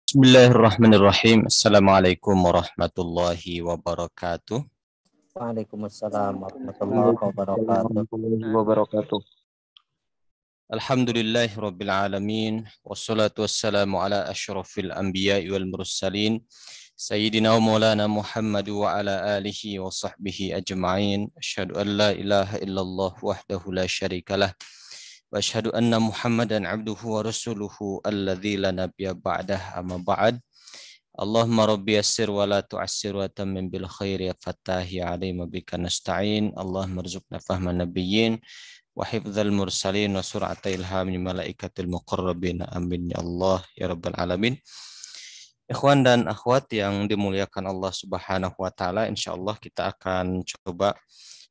Bismillahirrahmanirrahim. Assalamualaikum warahmatullahi wabarakatuh. Waalaikumsalam warahmatullahi wabarakatuh. Alhamdulillahi rabbil alamin. Wassalatu wassalamu ala asyrafil anbiya'i wal mursalin. Sayyidina wa maulana Muhammad wa ala alihi wa sahbihi ajma'in. Asyhadu an la ilaha illallah wahdahu la syarikalah. Wa asyhadu anna Muhammadan abduhu wa rasuluhu alladzi la nabiyya ba'dah amma ba'd. Allahumma rabbi yassir wa la tu'assir wa tammin bil khairi ya fattahi alayma bika nasta'in. Allahumma rzuqna fahman nabiyyin wa hifdzal mursalin wa sur'ata ilhamin malaikatil muqarrabin. Amin ya Allah ya rabbal alamin. Ikhwan dan akhwat yang dimuliakan Allah Subhanahu wa taala, insyaallah kita akan coba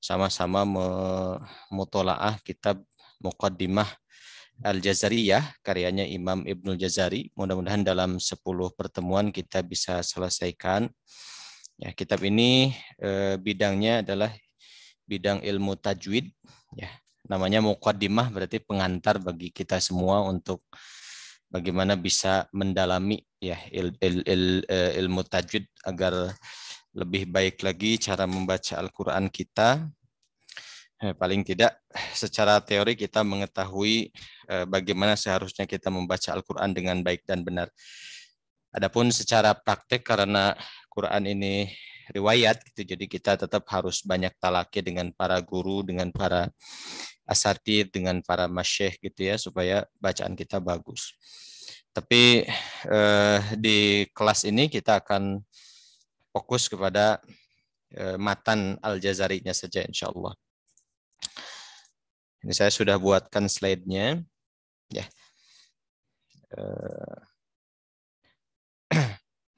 sama-sama memutolaah kitab Muqaddimah Al-Jazariyah karyanya Imam Ibnul Jazari. Mudah-mudahan dalam 10 pertemuan kita bisa selesaikan. Ya, kitab ini bidangnya adalah bidang ilmu tajwid. Ya, namanya Muqaddimah berarti pengantar bagi kita semua untuk bagaimana bisa mendalami ya ilmu tajwid agar lebih baik lagi cara membaca Al-Quran kita. Paling tidak secara teori kita mengetahui bagaimana seharusnya kita membaca Al-Quran dengan baik dan benar. Adapun secara praktek karena Quran ini riwayat, gitu, jadi kita tetap harus banyak talaki dengan para guru, dengan para asatidz, dengan para masyayikh gitu ya, supaya bacaan kita bagus. Tapi di kelas ini kita akan fokus kepada matan Al-Jazarinya saja insya Allah. Ini saya sudah buatkan slide-nya. Ya.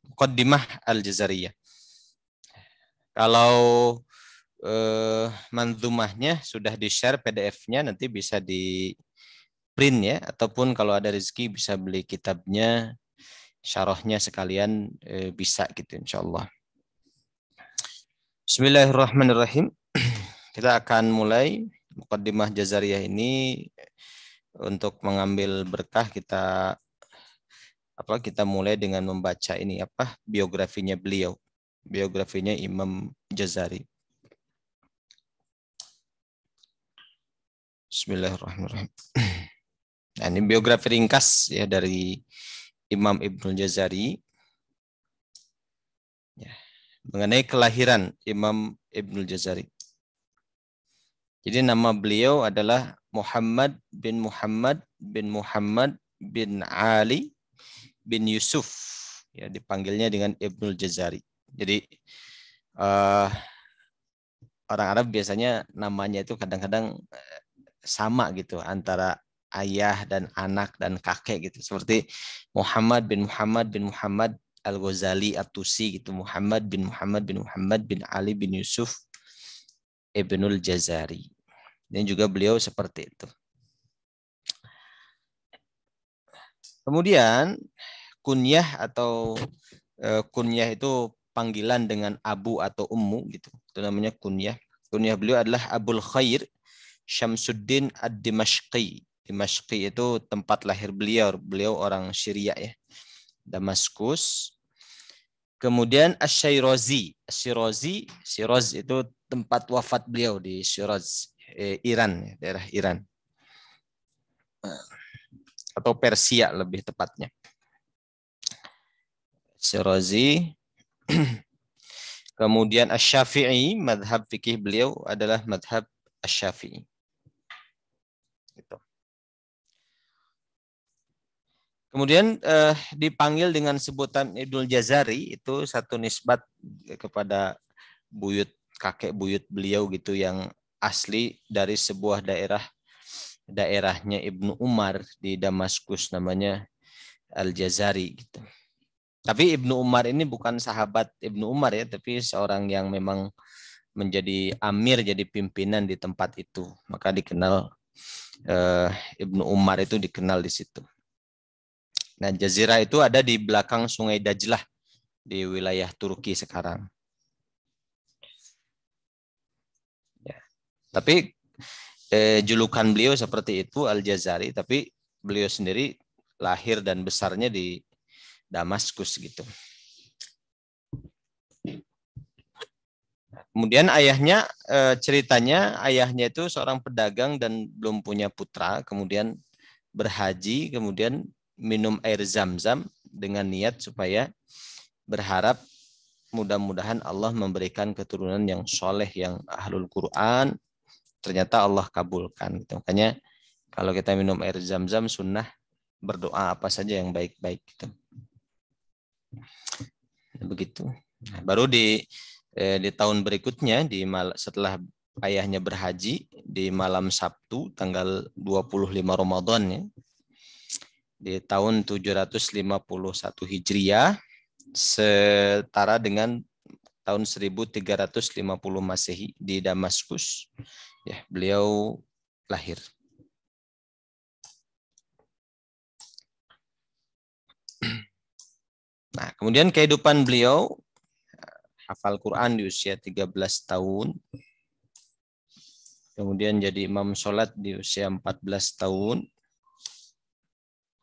Muqaddimah Al-Jazariyah. Kalau manzumahnya sudah di-share PDF-nya, nanti bisa di print ya, ataupun kalau ada rezeki bisa beli kitabnya, syarahnya sekalian bisa gitu insyaallah. Bismillahirrahmanirrahim. Kita akan mulai Muqaddimah Jazariyah ini. Untuk mengambil berkah kita mulai dengan membaca ini biografinya beliau, biografinya Imam Jazari. Bismillahirrahmanirrahim. Nah, ini biografi ringkas ya dari Imam Ibnul Jazari. Ya, mengenai kelahiran Imam Ibnul Jazari. Jadi nama beliau adalah Muhammad bin Muhammad bin Muhammad bin Ali bin Yusuf. Ya, dipanggilnya dengan Ibnul Jazari. Jadi orang Arab biasanya namanya itu kadang-kadang sama gitu antara ayah dan anak dan kakek gitu. Seperti Muhammad bin Muhammad bin Muhammad Al-Ghazali At-Tusi gitu. Muhammad bin Muhammad bin Muhammad bin Ali bin Yusuf Ibnul Jazari. Dan juga beliau seperti itu. Kemudian kunyah atau kunyah itu panggilan dengan abu atau ummu gitu. Itu namanya kunyah. Kunyah beliau adalah Abul Khair Syamsuddin Ad-Dimashqi. Dimashqi itu tempat lahir beliau. Beliau orang Syria ya. Damaskus. Kemudian Asy-Syirazi. Syiraz itu tempat wafat beliau di Syiraz, Iran, daerah Iran. Atau Persia lebih tepatnya. Syirazi. Kemudian Asy-Syafi'i, madhab fikih beliau adalah madhab Asy-Syafi'i. Gitu. Kemudian dipanggil dengan sebutan Ibnul Jazari, itu satu nisbat kepada kakek buyut beliau gitu yang asli dari sebuah daerahnya Ibnu Umar di Damaskus, namanya Al-Jazari gitu. Tapi Ibnu Umar ini bukan sahabat Ibnu Umar ya, tapi seorang yang memang menjadi amir, jadi pimpinan di tempat itu. Maka dikenal Ibnu Umar itu dikenal di situ. Nah, Jazirah itu ada di belakang Sungai Dajlah di wilayah Turki sekarang. Ya. Tapi julukan beliau seperti itu Al-Jazari, tapi beliau sendiri lahir dan besarnya di Damaskus gitu. Kemudian ayahnya, ceritanya ayahnya itu seorang pedagang dan belum punya putra, kemudian berhaji, kemudian minum air zam-zam dengan niat supaya berharap mudah-mudahan Allah memberikan keturunan yang soleh, yang ahlul Quran. Ternyata Allah kabulkan. Gitu. Makanya kalau kita minum air zam-zam sunnah berdoa apa saja yang baik-baik. Gitu. Begitu. Nah, baru di tahun berikutnya, setelah ayahnya berhaji, di malam Sabtu tanggal 25 Ramadan ya, di tahun 751 Hijriah, setara dengan tahun 1350 Masehi di Damaskus, ya, beliau lahir. Nah, kemudian kehidupan beliau, hafal Quran di usia 13 tahun, kemudian jadi imam sholat di usia 14 tahun,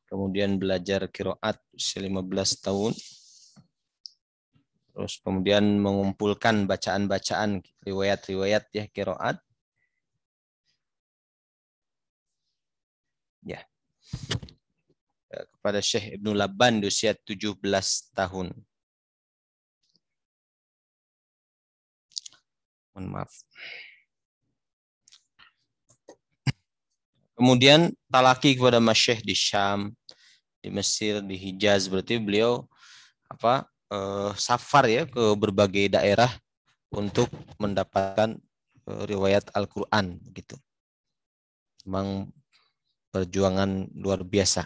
kemudian belajar qiraat usia 15 tahun, terus kemudian mengumpulkan bacaan-bacaan riwayat-riwayat ya qiraat. Ya. Kepada Syekh Ibnu Labban di usia 17 tahun. Mohon maaf. Kemudian talaki kepada masyayikh di Syam, di Mesir, di Hijaz, berarti beliau safar ya ke berbagai daerah untuk mendapatkan riwayat Al-Qur'an gitu. Memang perjuangan luar biasa.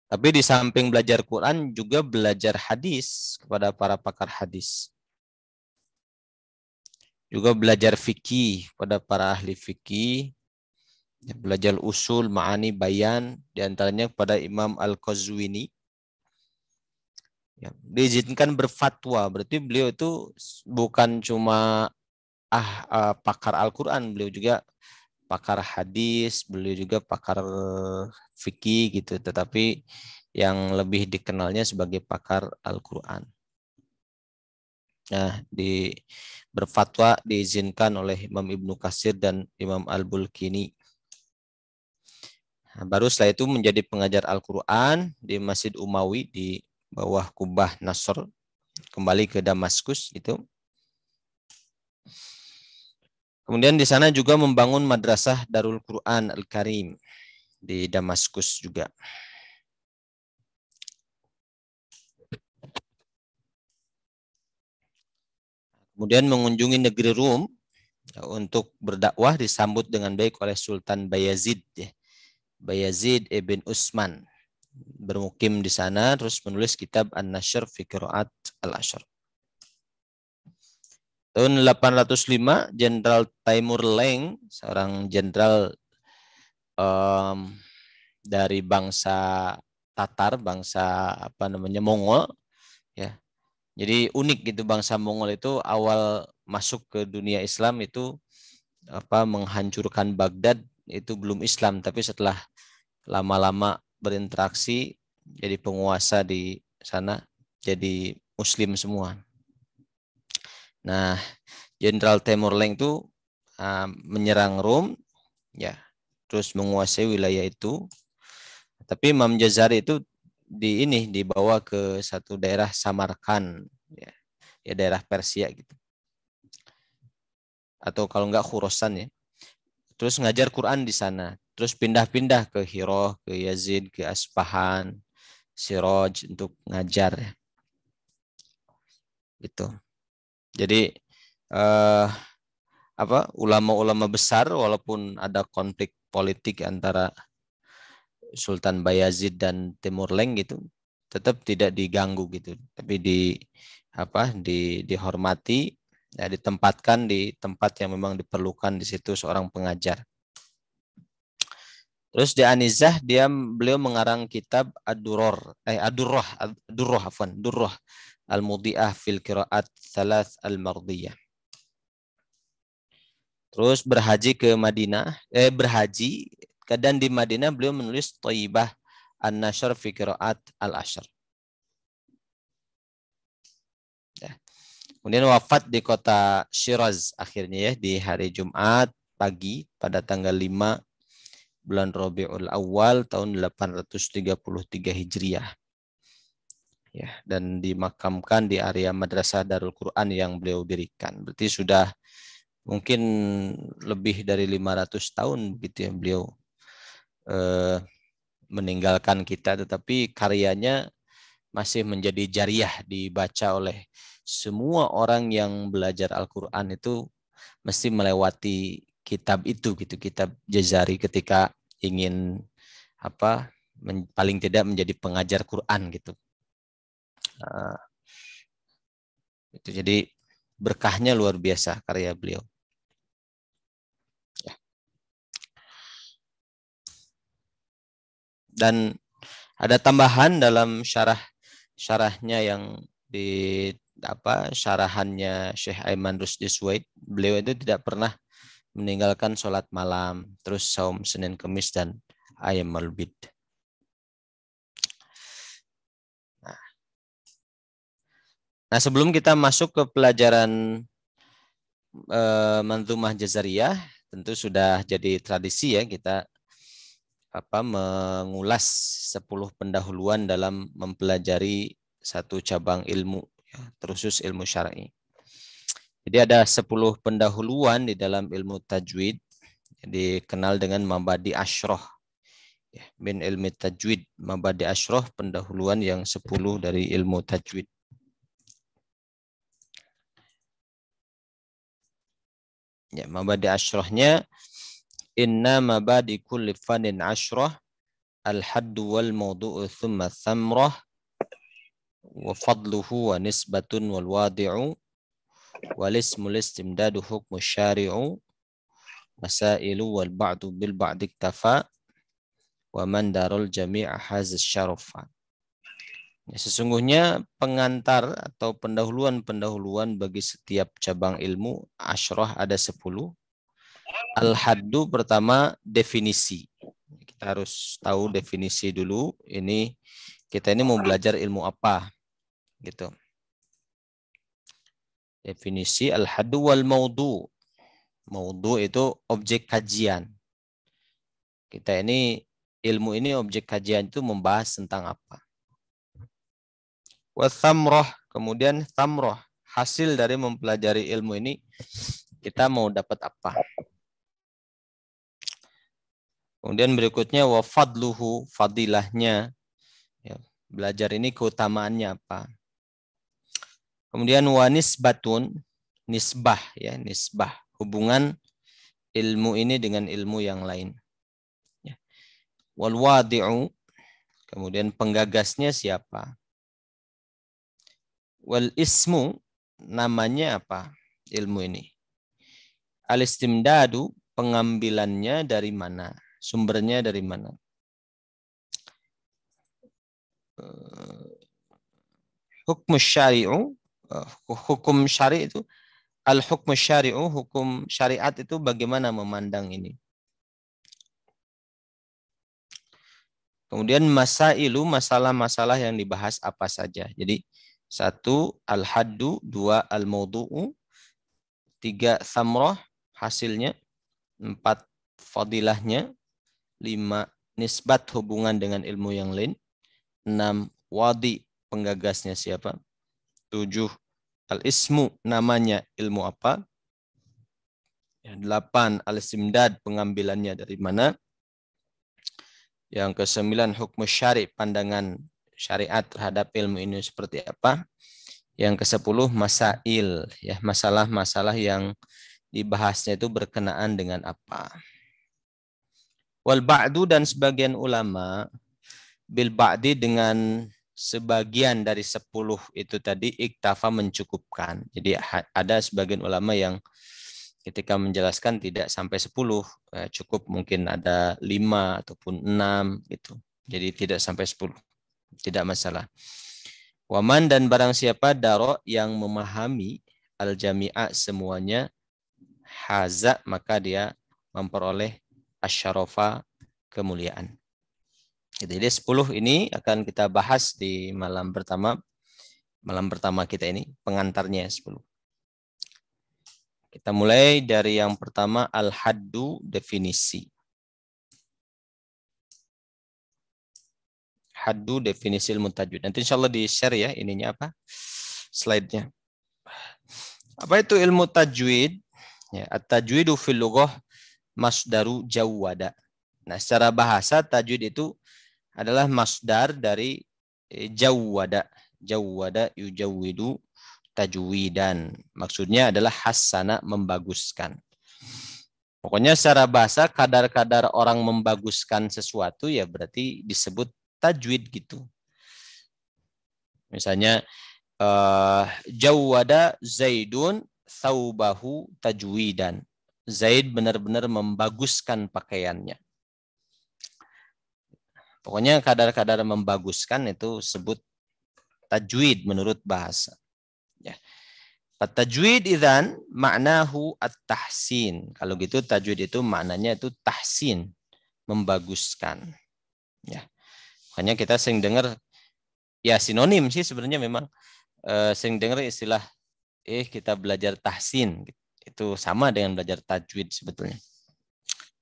Tapi di samping belajar Quran juga belajar hadis kepada para pakar hadis. Juga belajar fikih pada para ahli fikih. Belajar usul, ma'ani, bayan, diantaranya kepada Imam Al-Qazwini. Ya, diizinkan berfatwa, berarti beliau itu bukan cuma pakar Al-Quran, beliau juga pakar hadis, beliau juga pakar fikih gitu, tetapi yang lebih dikenalnya sebagai pakar Al-Quran. Nah, berfatwa diizinkan oleh Imam Ibnu Katsir dan Imam Al-Bulkini. Nah, baru setelah itu menjadi pengajar Al-Quran di Masjid Umawi di bawah Kubah Nasr, kembali ke Damaskus itu. Kemudian di sana juga membangun madrasah Darul Quran Al-Karim di Damaskus juga. Kemudian mengunjungi negeri Rum untuk berdakwah, disambut dengan baik oleh Sultan Bayazid, Bayazid ibn Utsman, bermukim di sana, terus menulis kitab An-Nashr fi Qiraat Al-Ashr. Tahun 805, Jenderal Taimur Leng, seorang jenderal dari bangsa Tatar, bangsa Mongol, ya. Jadi unik gitu, bangsa Mongol itu awal masuk ke dunia Islam itu menghancurkan Baghdad, itu belum Islam, tapi setelah lama-lama berinteraksi jadi penguasa di sana, jadi Muslim semua. Nah, Jenderal Taimur Leng itu menyerang Rom, ya, terus menguasai wilayah itu. Tapi Imam Jazari itu dibawa ke satu daerah Samarkand, ya daerah Persia gitu. Atau kalau enggak Khurasan ya. Terus ngajar Quran di sana. Terus pindah-pindah ke Hiro, ke Yazid, ke Aspahan, Siraj untuk ngajar ya. Gitu. Jadi ulama-ulama besar, walaupun ada konflik politik antara Sultan Bayazid dan Timur Leng gitu, tetap tidak diganggu gitu, tapi dihormati, ya, ditempatkan di tempat yang memang diperlukan di situ seorang pengajar. Terus di Anizah beliau mengarang kitab Ad-Durrah Al-Mudhi'ah fil Qiraat Thalath Al-Mardiyah. Terus berhaji ke Madinah, dan di Madinah beliau menulis Thayyibah an-nashr fi qiraat al-ashr. Ya. Kemudian wafat di kota Shiraz akhirnya ya di hari Jumat pagi pada tanggal 5 bulan Rabiul Awal tahun 833 Hijriah. Ya, dan dimakamkan di area Madrasah Darul Quran yang beliau dirikan. Berarti sudah mungkin lebih dari 500 tahun begitu ya beliau meninggalkan kita, tetapi karyanya masih menjadi jariah, dibaca oleh semua orang yang belajar Al-Quran itu mesti melewati kitab itu gitu, kitab Jazari ketika ingin paling tidak menjadi pengajar Quran gitu. Itu jadi berkahnya luar biasa karya beliau. Ya. Dan ada tambahan dalam syarahnya yang di syarahannya Syekh Aiman Rusdi Suwaid, beliau itu tidak pernah meninggalkan sholat malam, terus saum Senin Kemis dan Ayyamul Bid. Nah, sebelum kita masuk ke pelajaran Manzumah Jazariyah, tentu sudah jadi tradisi ya kita mengulas 10 pendahuluan dalam mempelajari satu cabang ilmu, ya, terusus ilmu syar'i. Jadi ada 10 pendahuluan di dalam ilmu tajwid, dikenal dengan mabadi asyroh. Ya, min ilmi tajwid, mabadi asyroh, pendahuluan yang 10 dari ilmu tajwid. Ya, mabadi asyrohnya, inna mabadi kulli fanin asyroh, al-haddu wal mawdu'u thumma thamrah, wa fadluhu wa nisbatun wal wadi'u, wal ismul istimdadu hukmu syari'u, masailu wal ba'du bil ba'di iktafa, wa man darul jami'a hazis syarafa. Sesungguhnya pengantar atau pendahuluan-pendahuluan bagi setiap cabang ilmu asyroh ada 10. Al-haddu pertama definisi. Kita harus tahu definisi dulu. Kita ini mau belajar ilmu apa, gitu. Definisi al-haddu wal maudu. Maudu itu objek kajian. Ilmu ini objek kajian itu membahas tentang apa. Wa thamroh, kemudian thamroh, hasil dari mempelajari ilmu ini kita mau dapat apa. Kemudian berikutnya wa fadluhu, fadilahnya, ya, belajar ini keutamaannya apa. Kemudian wa nisbatun, nisbah, ya, nisbah, hubungan ilmu ini dengan ilmu yang lain. Ya. Wal wadi'u, kemudian penggagasnya siapa. Wal ismu, namanya apa ilmu ini. Al istimdadu, pengambilannya dari mana, sumbernya dari mana. Hukum syari'u, hukum syari' itu al-hukmu syari'u, hukum syariat itu bagaimana memandang ini. Kemudian masailu, masalah-masalah yang dibahas apa saja. Jadi 1 al-haddu, 2 al-mawdu'u, 3 thamrah, hasilnya, 4 fadilahnya, 5 nisbat, hubungan dengan ilmu yang lain, 6 wadi, penggagasnya siapa, 7 al-ismu, namanya ilmu apa, 8 al-istimdad, pengambilannya dari mana, yang ke-9 hukum syari', pandangan syariat terhadap ilmu ini seperti apa, yang ke-10 masail, ya, masalah-masalah yang dibahasnya itu berkenaan dengan apa. Wal ba'du, dan sebagian ulama bil ba'di, dengan sebagian dari 10 itu tadi iktafa, mencukupkan. Jadi ada sebagian ulama yang ketika menjelaskan tidak sampai 10, cukup mungkin ada 5 ataupun 6 gitu. Jadi tidak sampai 10. Tidak masalah. Waman, dan barang siapa daro, yang memahami al-jami'a, semuanya, haza, maka dia memperoleh asyarafa, kemuliaan. Jadi 10 ini akan kita bahas di malam pertama kita ini, pengantarnya 10. Kita mulai dari yang pertama, al-haddu, definisi. Haddu, definisi ilmu tajwid. Nanti insya Allah di-share ya ininya apa? Slide-nya. Apa itu ilmu tajwid? Ya, at-tajwidu fil lughah masdaru jawwada. Nah, secara bahasa tajwid itu adalah masdar dari jawwada. Jawwada yujawwidu tajwidan. Maksudnya adalah hasana, membaguskan. Pokoknya secara bahasa kadar-kadar orang membaguskan sesuatu ya berarti disebut tajwid gitu. Misalnya jawwada Zaidun thawbahu tajwidan. Zaid benar-benar membaguskan pakaiannya. Pokoknya kadar-kadar membaguskan itu sebut tajwid menurut bahasa. Ya. Tajwid idzan maknahu at-tahsin. Kalau gitu tajwid itu maknanya itu tahsin, membaguskan. Ya. Makanya kita sering dengar ya sinonim sih sebenarnya memang sering dengar istilah kita belajar tahsin. Itu sama dengan belajar tajwid sebetulnya.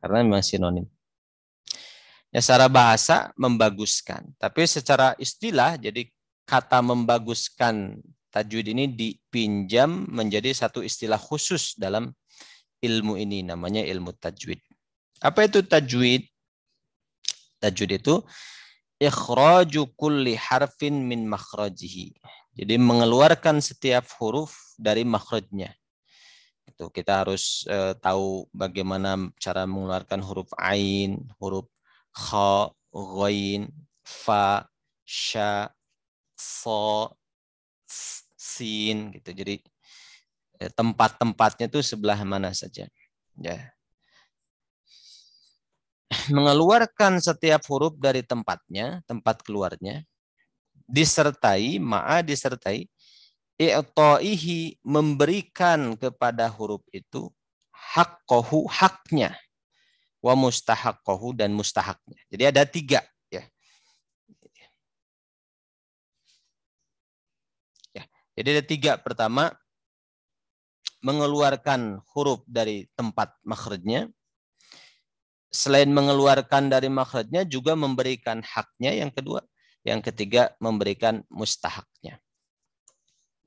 Karena memang sinonim. Ya secara bahasa membaguskan, tapi secara istilah jadi kata membaguskan tajwid ini dipinjam menjadi satu istilah khusus dalam ilmu ini, namanya ilmu tajwid. Apa itu tajwid? Tajwid itu ikhraju kulli harfin min makhrajihi. Jadi mengeluarkan setiap huruf dari makhrajnya. Itu kita harus tahu bagaimana cara mengeluarkan huruf ain, huruf kha, ghain, fa, sya, so, sin gitu. Jadi tempat-tempatnya itu sebelah mana saja. Ya. Mengeluarkan setiap huruf dari tempatnya, tempat keluarnya, disertai i'ta'ihi, memberikan kepada huruf itu haqqahu, haknya, wa mustahaqqahu, dan mustahaknya. Jadi ada 3 ya. Jadi ada 3. Pertama, mengeluarkan huruf dari tempat makhrajnya. Selain mengeluarkan dari makhrajnya juga memberikan haknya yang kedua. Yang ketiga memberikan mustahaknya.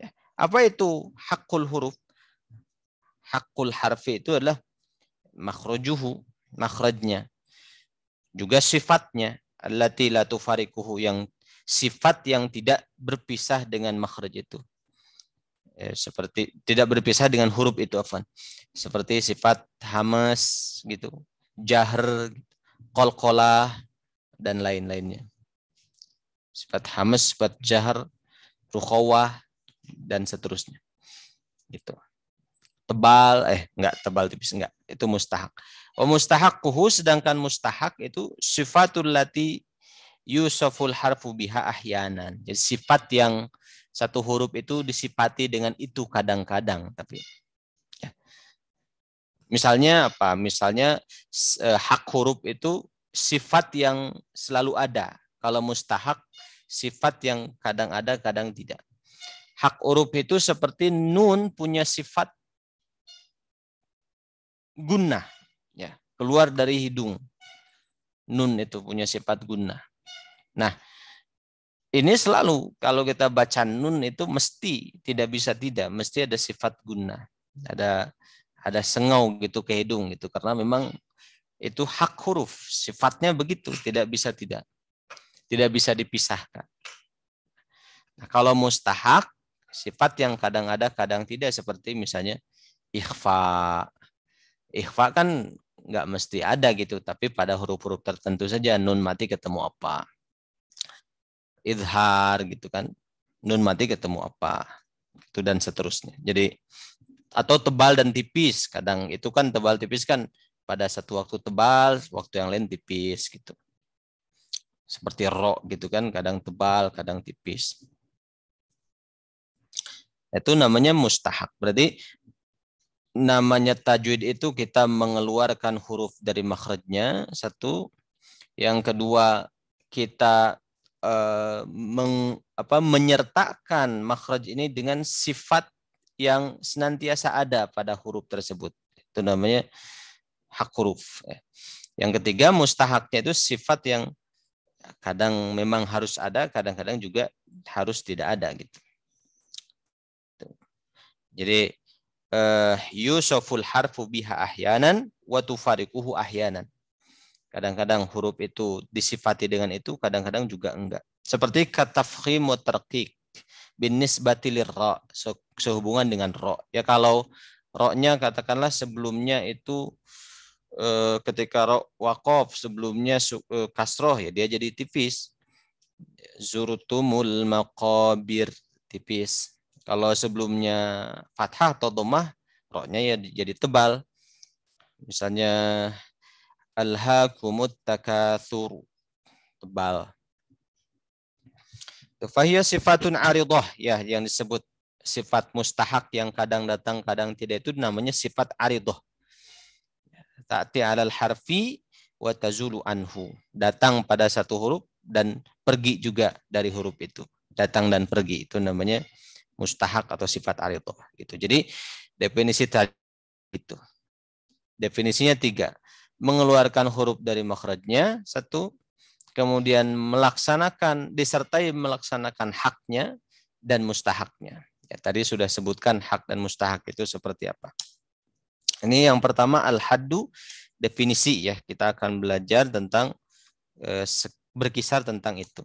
Ya. Apa itu hakul huruf? Hakul harfi itu adalah makhrajuhu, makhrajnya. Juga sifatnya, allati la tufariquhu, yang sifat yang tidak berpisah dengan makhraj itu. Seperti tidak berpisah dengan huruf itu, afwan. Seperti sifat hamas gitu, jahr, qalqalah, dan lain-lainnya. Sifat hamas, sifat jahr, rukhawah, dan seterusnya. Gitu. Tebal, enggak tebal tipis, enggak. Itu mustahak. Mustahaqquhu, sedangkan mustahak itu sifatul lati yusaful harfu biha ahyanan. Jadi sifat yang satu huruf itu disifati dengan itu kadang-kadang, tapi ya. Misalnya apa? Misalnya hak huruf itu sifat yang selalu ada. Kalau mustahak sifat yang kadang ada, kadang tidak. Hak huruf itu seperti nun punya sifat gunnah, ya, keluar dari hidung. Nun itu punya sifat gunnah. Nah, ini selalu kalau kita baca nun itu mesti tidak bisa tidak, mesti ada sifat gunnah. Ada sengau gitu ke hidung gitu, karena memang itu hak huruf, sifatnya begitu, tidak bisa tidak. Tidak bisa dipisahkan. Nah, kalau mustahak, sifat yang kadang ada, kadang tidak, seperti misalnya ikhfa. Ikhfa kan nggak mesti ada gitu, tapi pada huruf-huruf tertentu saja. Nun mati ketemu apa? Idhar gitu kan. Nun mati ketemu apa? Itu dan seterusnya. Jadi atau tebal dan tipis. Kadang itu kan tebal tipis kan pada satu waktu tebal, waktu yang lain tipis gitu. Seperti ro gitu kan, kadang tebal, kadang tipis. Itu namanya mustahak. Berarti namanya tajwid itu kita mengeluarkan huruf dari makhrajnya, satu. Yang kedua, kita menyertakan makhraj ini dengan sifat yang senantiasa ada pada huruf tersebut. Itu namanya hak huruf. Yang ketiga, mustahaknya itu sifat yang kadang memang harus ada, kadang-kadang juga harus tidak ada gitu. Jadi yusaful harfu biha ahyanan wa tufariquhu ahyanan. Kadang-kadang huruf itu disifati dengan itu, kadang-kadang juga enggak. Seperti katafkhim wa tarqiq binisbati lirra, sehubungan dengan ro. Ya kalau ro-nya katakanlah sebelumnya itu ketika ro waqaf sebelumnya kasroh, ya dia jadi tipis. Zurtumul maqabir, tipis. Kalau sebelumnya fathah atau dhammah, ro-nya ya jadi tebal. Misalnya alhaakumut takatsur, tebal. Fahiya sifatun aridah, ya yang disebut sifat mustahak yang kadang datang kadang tidak, itu namanya sifat aridah. Ta'ti 'alal harfi wa tazulu anhu. Datang pada satu huruf dan pergi juga dari huruf itu. Datang dan pergi, itu namanya mustahak atau sifat aridah gitu. Jadi definisi tadi itu. Definisinya 3. Mengeluarkan huruf dari makhrajnya, 1. Kemudian disertai melaksanakan haknya dan mustahaknya. Ya, tadi sudah sebutkan hak dan mustahak itu seperti apa. Ini yang pertama al-haddu, definisi ya. Kita akan belajar tentang berkisar tentang itu.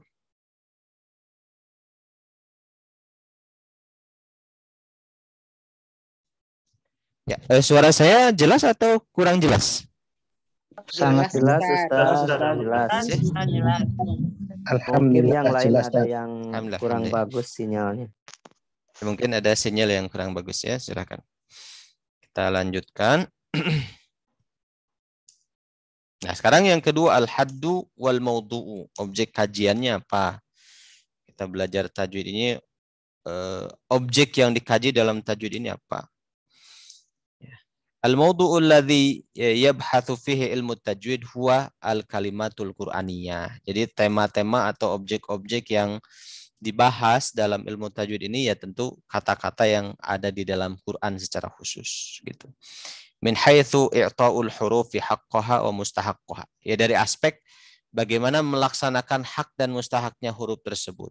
Ya, suara saya jelas atau kurang jelas? Sangat jelas, Ustaz. Jelas. Mungkin yang lain ada yang kurang bagus sinyalnya. Mungkin ada sinyal yang kurang bagus ya. Silakan. Kita lanjutkan. Nah, sekarang yang kedua al-haddu wal maudu'u. Objek kajiannya apa? Kita belajar tajwid ini, objek yang dikaji dalam tajwid ini apa? Al-maudu'u alladhi yabhathu fihi ilmu tajwid huwa al-kalimatul qur'aniyah. Jadi tema-tema atau objek-objek yang dibahas dalam ilmu tajwid ini ya tentu kata-kata yang ada di dalam Quran secara khusus gitu. Min haitsu i'ta'ul hurufi haqqaha wa mustahaqqaha. Ya dari aspek bagaimana melaksanakan hak dan mustahaknya huruf tersebut.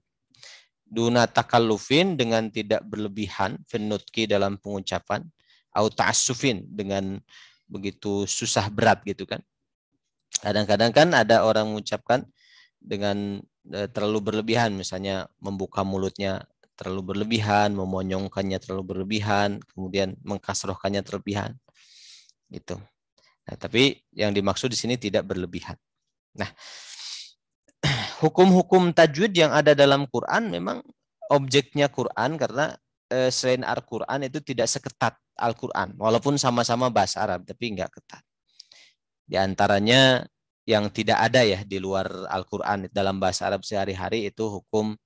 Duna takallufin, dengan tidak berlebihan, fin nutqi, dalam pengucapan, au ta'assufin, dengan begitu susah berat gitu kan. Kadang-kadang kan ada orang mengucapkan dengan terlalu berlebihan, misalnya membuka mulutnya terlalu berlebihan, memonyongkannya terlalu berlebihan, kemudian mengkasrohkannya terlebihan. Gitu. Nah, tapi yang dimaksud di sini tidak berlebihan. Nah, hukum-hukum tajwid yang ada dalam Quran memang objeknya Quran, karena selain Al-Quran itu tidak seketat Al-Quran, walaupun sama-sama bahasa Arab, tapi enggak ketat. Di antaranya yang tidak ada ya di luar Al-Quran dalam bahasa Arab sehari-hari itu hukum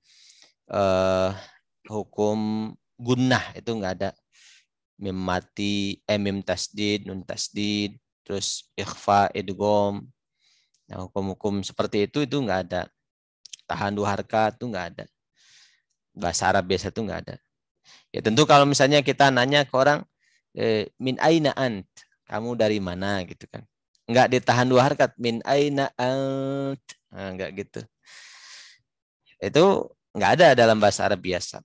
gunnah, itu enggak ada. Mim mati, mim tasdid, nun tasdid, terus ikhfa, idgham. Nah, hukum-hukum seperti itu enggak ada. Tahan dua harkat itu enggak ada. Bahasa Arab biasa itu enggak ada. Ya tentu kalau misalnya kita nanya ke orang, min aina ant, kamu dari mana gitu kan. Enggak ditahan dua harkat, min aina ant. Nah, enggak gitu. Itu enggak ada dalam bahasa Arab biasa.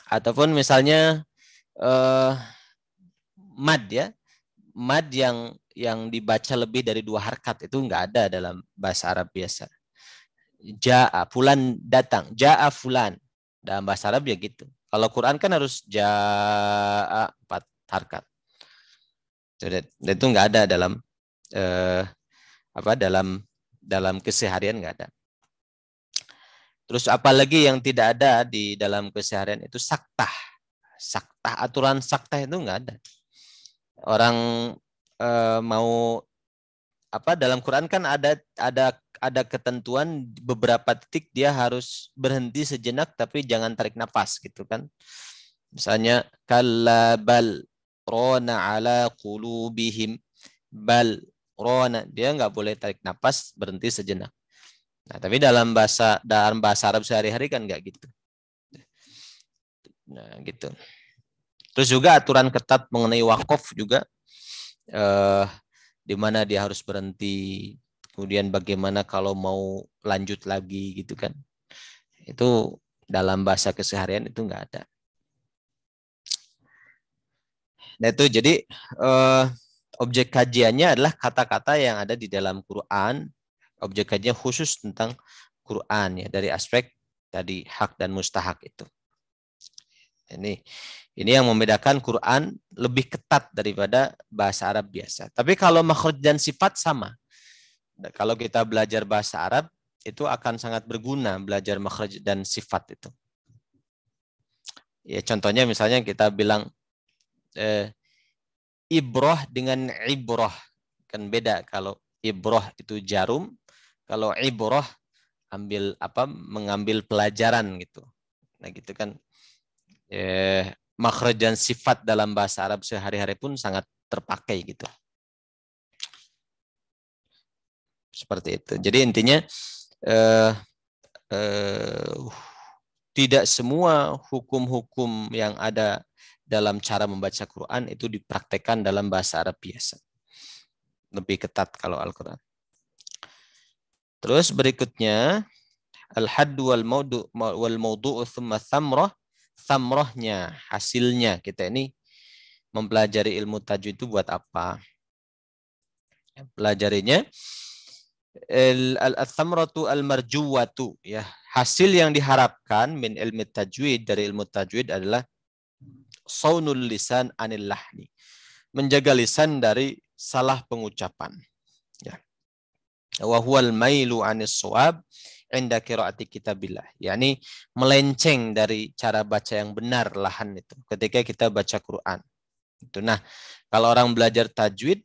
Ataupun misalnya mad ya. Mad yang dibaca lebih dari dua harkat itu enggak ada dalam bahasa Arab biasa. Ja'a, fulan datang. Ja'a fulan. Dalam bahasa Arab ya gitu. Kalau Quran kan harus ja'a 4 harkat. Itu enggak ada dalam dalam keseharian, enggak ada. Terus apalagi yang tidak ada di dalam keseharian itu saktah. Saktah, aturan saktah itu enggak ada. Orang mau dalam Quran kan ada ketentuan beberapa titik dia harus berhenti sejenak tapi jangan tarik nafas gitu kan. Misalnya kalla bal rona ala qulubihim, bal rona, dia nggak boleh tarik nafas, berhenti sejenak. Nah, tapi dalam bahasa Arab sehari-hari kan nggak gitu. Nah, gitu. Terus juga aturan ketat mengenai wakaf juga, di mana dia harus berhenti, kemudian bagaimana kalau mau lanjut lagi gitu kan. Itu dalam bahasa keseharian itu nggak ada. Nah itu jadi objek kajiannya adalah kata-kata yang ada di dalam Quran. Objek kajian khusus tentang Quran ya, dari aspek tadi hak dan mustahak itu. Ini yang membedakan Quran lebih ketat daripada bahasa Arab biasa. Tapi kalau makhraj dan sifat sama. Kalau kita belajar bahasa Arab itu akan sangat berguna belajar makhraj dan sifat itu. Ya contohnya misalnya kita bilang ibroh dengan ibroh kan beda. Kalau ibroh itu jarum, kalau ibroh mengambil pelajaran gitu. Nah gitu kan. Makhraj dan sifat dalam bahasa Arab sehari-hari pun sangat terpakai gitu. Seperti itu. Jadi intinya tidak semua hukum-hukum yang ada dalam cara membaca Quran itu dipraktekkan dalam bahasa Arab biasa. Lebih ketat kalau Al-Quran. Terus berikutnya al-hadd wal mawdu' thumma thamrah. Thamrahnya, hasilnya. Kita ini mempelajari ilmu tajwid itu buat apa? Pelajarinya al-thamratu al-marjuwatu ya. Hasil yang diharapkan min ilmu tajwid, dari ilmu tajwid adalah saunul lisan anil lahni. Menjaga lisan dari salah pengucapan. Ya. Wa huwal mailu anis shawab inda qiraati kitabillah. yakni melenceng dari cara baca yang benar lahan itu ketika kita baca Quran. Itu. Nah, kalau orang belajar tajwid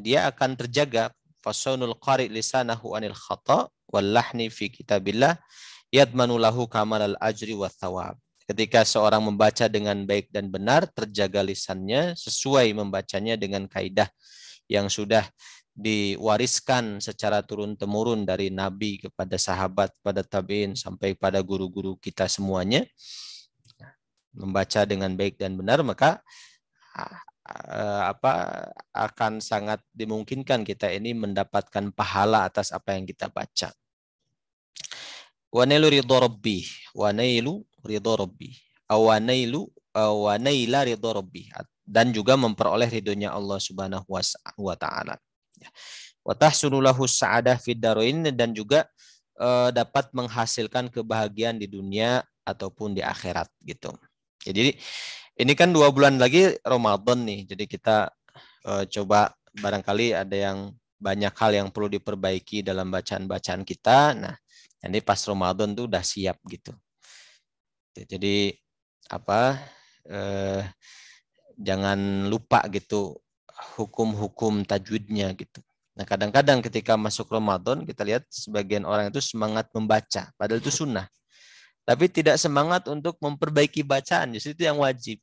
dia akan terjaga fasaunul qari lisanahu anil khata wal lahni fi kitabillah yadmanu lahu kamal al ajri wa thawab. Ketika seorang membaca dengan baik dan benar, terjaga lisannya sesuai membacanya dengan kaidah yang sudah diwariskan secara turun-temurun dari Nabi kepada sahabat, pada tabi'in, sampai pada guru-guru kita semuanya. Membaca dengan baik dan benar, maka akan sangat dimungkinkan kita ini mendapatkan pahala atas apa yang kita baca. Wa nailu ridha rabbih, wa nailu ridha rabbih, wa naila ridha rabbih, dan juga memperoleh ridhonya Allah Subhanahu wa taala. Wa tahsunu lahu sa'adah fid darain, dan juga dapat menghasilkan kebahagiaan di dunia ataupun di akhirat gitu. Jadi ini kan 2 bulan lagi Ramadan nih. Jadi kita coba, barangkali ada yang banyak hal yang perlu diperbaiki dalam bacaan-bacaan kita. Nah, nanti pas Ramadan tuh udah siap gitu. Jadi jangan lupa gitu hukum-hukum tajwidnya gitu. Nah, kadang-kadang ketika masuk Ramadan kita lihat sebagian orang itu semangat membaca, padahal itu sunnah. Tapi tidak semangat untuk memperbaiki bacaan, justru itu yang wajib.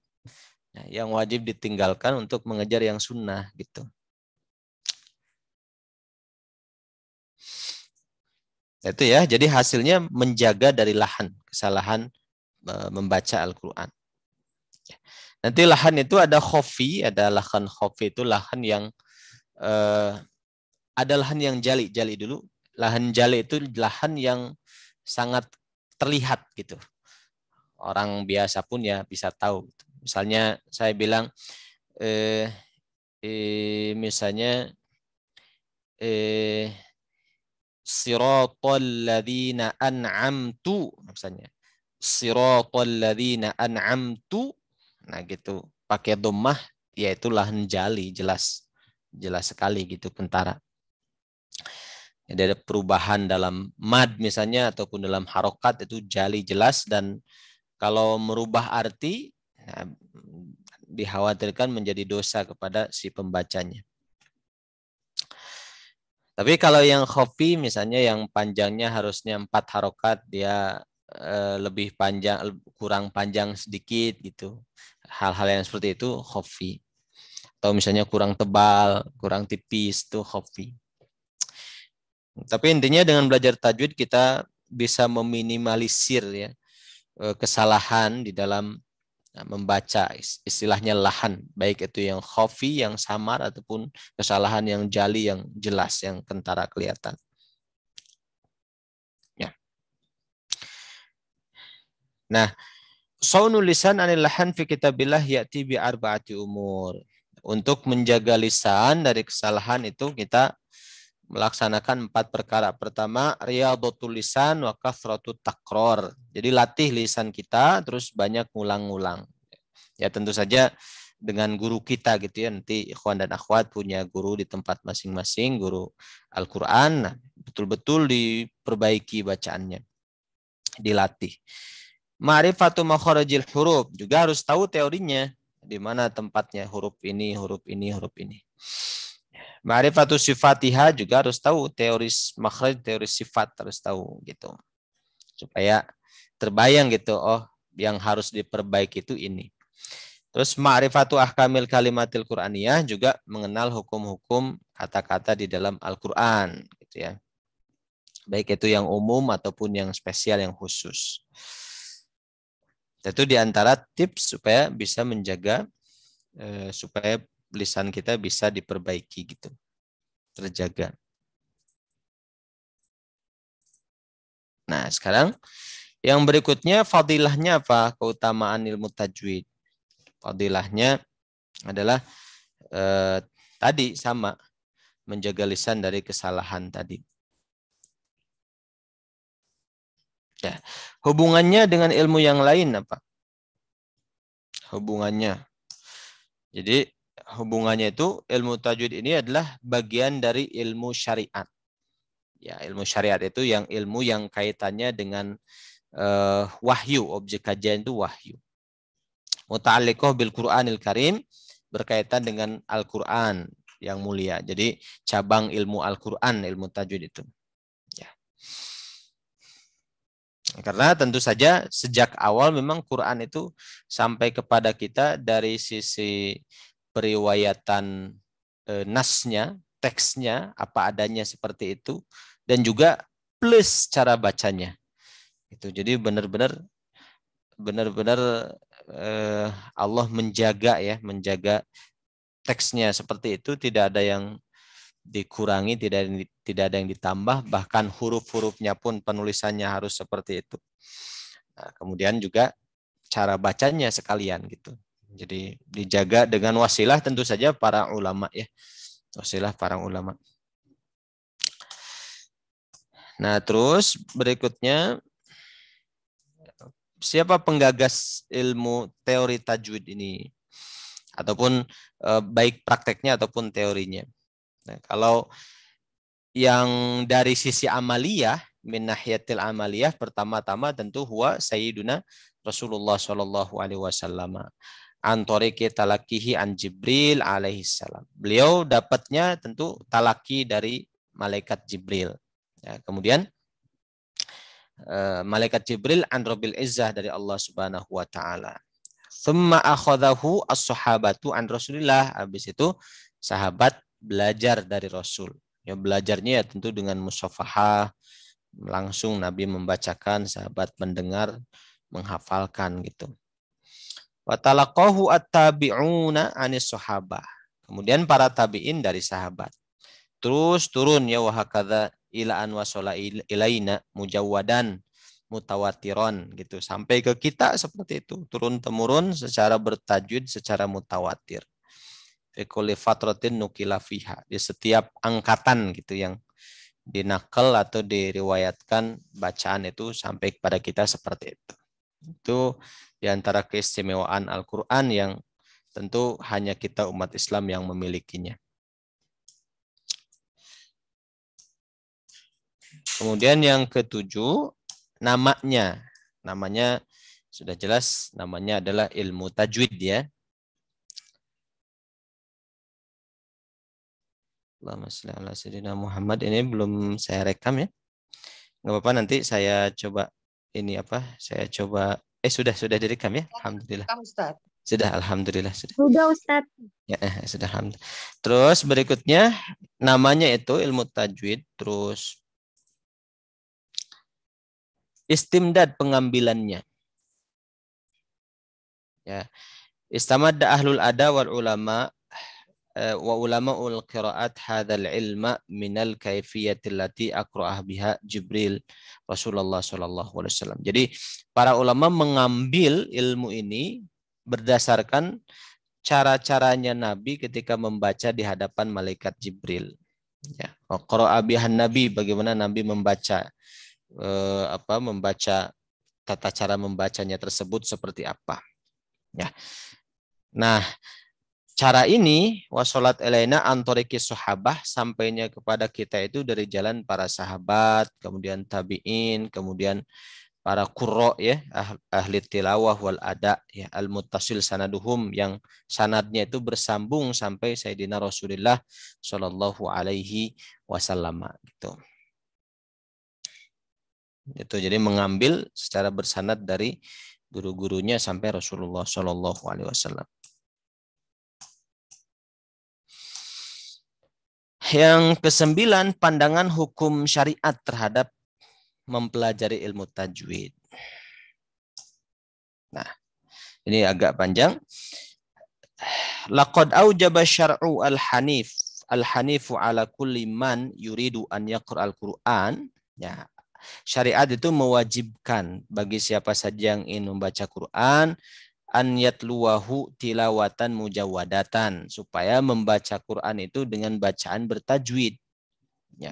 Nah, yang wajib ditinggalkan untuk mengejar yang sunnah gitu. Itu ya, jadi hasilnya menjaga dari lahan, kesalahan membaca Al-Quran. Nanti lahan itu ada khofi, ada lahan khofi itu lahan yang ada lahan yang jali dulu. Lahan jali itu lahan yang sangat terlihat gitu. Orang biasa pun ya bisa tahu. Misalnya saya bilang, misalnya siratal ladzina an'amtu, misalnya siratal ladzina an'amtu, nah gitu pakai dhammah, yaitu lahan jali, jelas sekali gitu, kentara. Ada perubahan dalam mad misalnya ataupun dalam harokat, itu jali, jelas. Dan kalau merubah arti, nah, dikhawatirkan menjadi dosa kepada si pembacanya. Tapi kalau yang khofi misalnya yang panjangnya harusnya 4 harokat, dia lebih panjang, kurang panjang sedikit gitu. Hal-hal yang seperti itu khofi. Atau misalnya kurang tebal, kurang tipis, itu khofi. Tapi intinya dengan belajar tajwid kita bisa meminimalisir ya kesalahan di dalam membaca, istilahnya lahan, baik itu yang khafi, yang samar, ataupun kesalahan yang jali, yang jelas, yang kentara kelihatan. Ya. Nah, saunul lisan anil lahan fi kitabillah ya'ti bi arba'ati umur. Untuk menjaga lisan dari kesalahan itu kita melaksanakan 4 perkara. Pertama, riyadhatul lisan wa kathratu takror. Jadi latih lisan kita terus banyak ngulang-ngulang. Ya tentu saja dengan guru kita gitu ya. Nanti ikhwan dan akhwat punya guru di tempat masing-masing, guru Al-Qur'an. Nah, betul-betul diperbaiki bacaannya. Dilatih. Ma'rifatu makharijil huruf, juga harus tahu teorinya. Di mana tempatnya huruf ini, huruf ini, huruf ini. Ma'rifatu sifatiha, juga harus tahu teori makhraj, teori sifat harus tahu gitu. Supaya terbayang gitu, oh yang harus diperbaiki itu ini. Terus ma'rifatu ahkamil kalimatil Qur'aniyah, juga mengenal hukum-hukum kata-kata di dalam Al-Qur'an gitu ya. Baik itu yang umum ataupun yang spesial, yang khusus. Itu diantara tips supaya bisa menjaga supaya lisan kita bisa diperbaiki gitu, terjaga. Nah sekarang yang berikutnya fadilahnya apa? Keutamaan ilmu tajwid. Fadilahnya adalah tadi sama, menjaga lisan dari kesalahan tadi. Ya. Hubungannya dengan ilmu yang lain apa? Hubungannya. Jadi hubungannya itu ilmu tajwid ini adalah bagian dari ilmu syariat. Ya, ilmu syariat itu yang ilmu yang kaitannya dengan wahyu, objek kajian itu wahyu. Muta'alliqah bil Qur'anil Karim, berkaitan dengan Al-Qur'an yang mulia. Jadi cabang ilmu Al-Qur'an, ilmu tajwid itu. Ya. Karena tentu saja sejak awal memang Quran itu sampai kepada kita dari sisi periwayatan nasnya, teksnya, apa adanya seperti itu, dan juga plus cara bacanya. Itu jadi benar-benar Allah menjaga ya, menjaga teksnya seperti itu, tidak ada yang dikurangi, tidak ada yang ditambah, bahkan huruf-hurufnya pun penulisannya harus seperti itu. Nah, kemudian juga cara bacanya sekalian gitu. Jadi dijaga dengan wasilah tentu saja para ulama ya. Wasilah para ulama. Nah, terus berikutnya siapa penggagas ilmu teori tajwid ini? Ataupun baik prakteknya ataupun teorinya. Nah, kalau yang dari sisi amaliyah, min nahiyatil amaliyah, pertama-tama tentu huwa sayyiduna Rasulullah sallallahu alaihi wasallam. Antoriki talakihi an Jibril alaihi salam. Beliau dapatnya tentu talaki dari malaikat Jibril. Ya, kemudian malaikat Jibril an Rabbil Izzah dari Allah Subhanahu wa taala. Tsumma akhadahu as-sahabatu an Rasulillah. Habis itu sahabat belajar dari Rasul. Ya, belajarnya ya tentu dengan musyafahah, langsung Nabi membacakan, sahabat mendengar, menghafalkan gitu. Wa talaqahu at-tabi'una anis sahabah. Kemudian para tabi'in dari sahabat. Terus turun ya wa hakadza ila an wasala ilaina mujawwadan mutawatiron gitu, sampai ke kita seperti itu, turun temurun secara bertajwid, secara mutawatir. Fi kulli fatratin nukila fiha, di setiap angkatan gitu yang dinakal atau diriwayatkan bacaan itu sampai kepada kita seperti itu. Itu diantara keistimewaan Al-Quran yang tentu hanya kita umat Islam yang memilikinya. Kemudian yang ketujuh, namanya. Namanya sudah jelas, namanya adalah ilmu tajwid ya. Allahumma shalli ala sayyidina Muhammad. Ini belum saya rekam ya. Enggak apa-apa, nanti saya coba ini apa? Saya coba sudah direkam ya. Alhamdulillah. Sudah, alhamdulillah sudah. Sudah Ustaz. Ya, sudah alhamdulillah. Terus berikutnya namanya itu ilmu tajwid, terus istimdad pengambilannya. Ya. Istamadda ahlul ada wal ulama wa ulama'ul qira'at hadzal ilma minal kaifiyatil lati aqra'ah biha Jibril Rasulullah sallallahu alaihi wasallam. Jadi para ulama mengambil ilmu ini berdasarkan cara-caranya Nabi ketika membaca di hadapan malaikat Jibril. Ya, qara'a bihan Nabi, bagaimana Nabi membaca membaca tata cara membacanya tersebut seperti apa. Ya. Nah, cara ini wasolat ilaina antoriki sahabah, sampainya kepada kita itu dari jalan para sahabat, kemudian tabi'in, kemudian para qurra ya, ahli tilawah wal ada ya, al muttasil sanaduhum, yang sanadnya itu bersambung sampai Sayyidina Rasulullah sallallahu alaihi wasallam gitu. Itu jadi mengambil secara bersanad dari guru-gurunya sampai Rasulullah sallallahu alaihi wasallam. Yang ke-9, pandangan hukum syariat terhadap mempelajari ilmu tajwid. Nah, ini agak panjang. Laqad aujaba syar'u al-hanifu ala kulli man yuridu an yaqra al-Qur'an. Ya, syariat itu mewajibkan bagi siapa saja yang ingin membaca Quran an yatluwahu tilawatan mujawwadatan, supaya membaca Quran itu dengan bacaan bertajwid. Ya.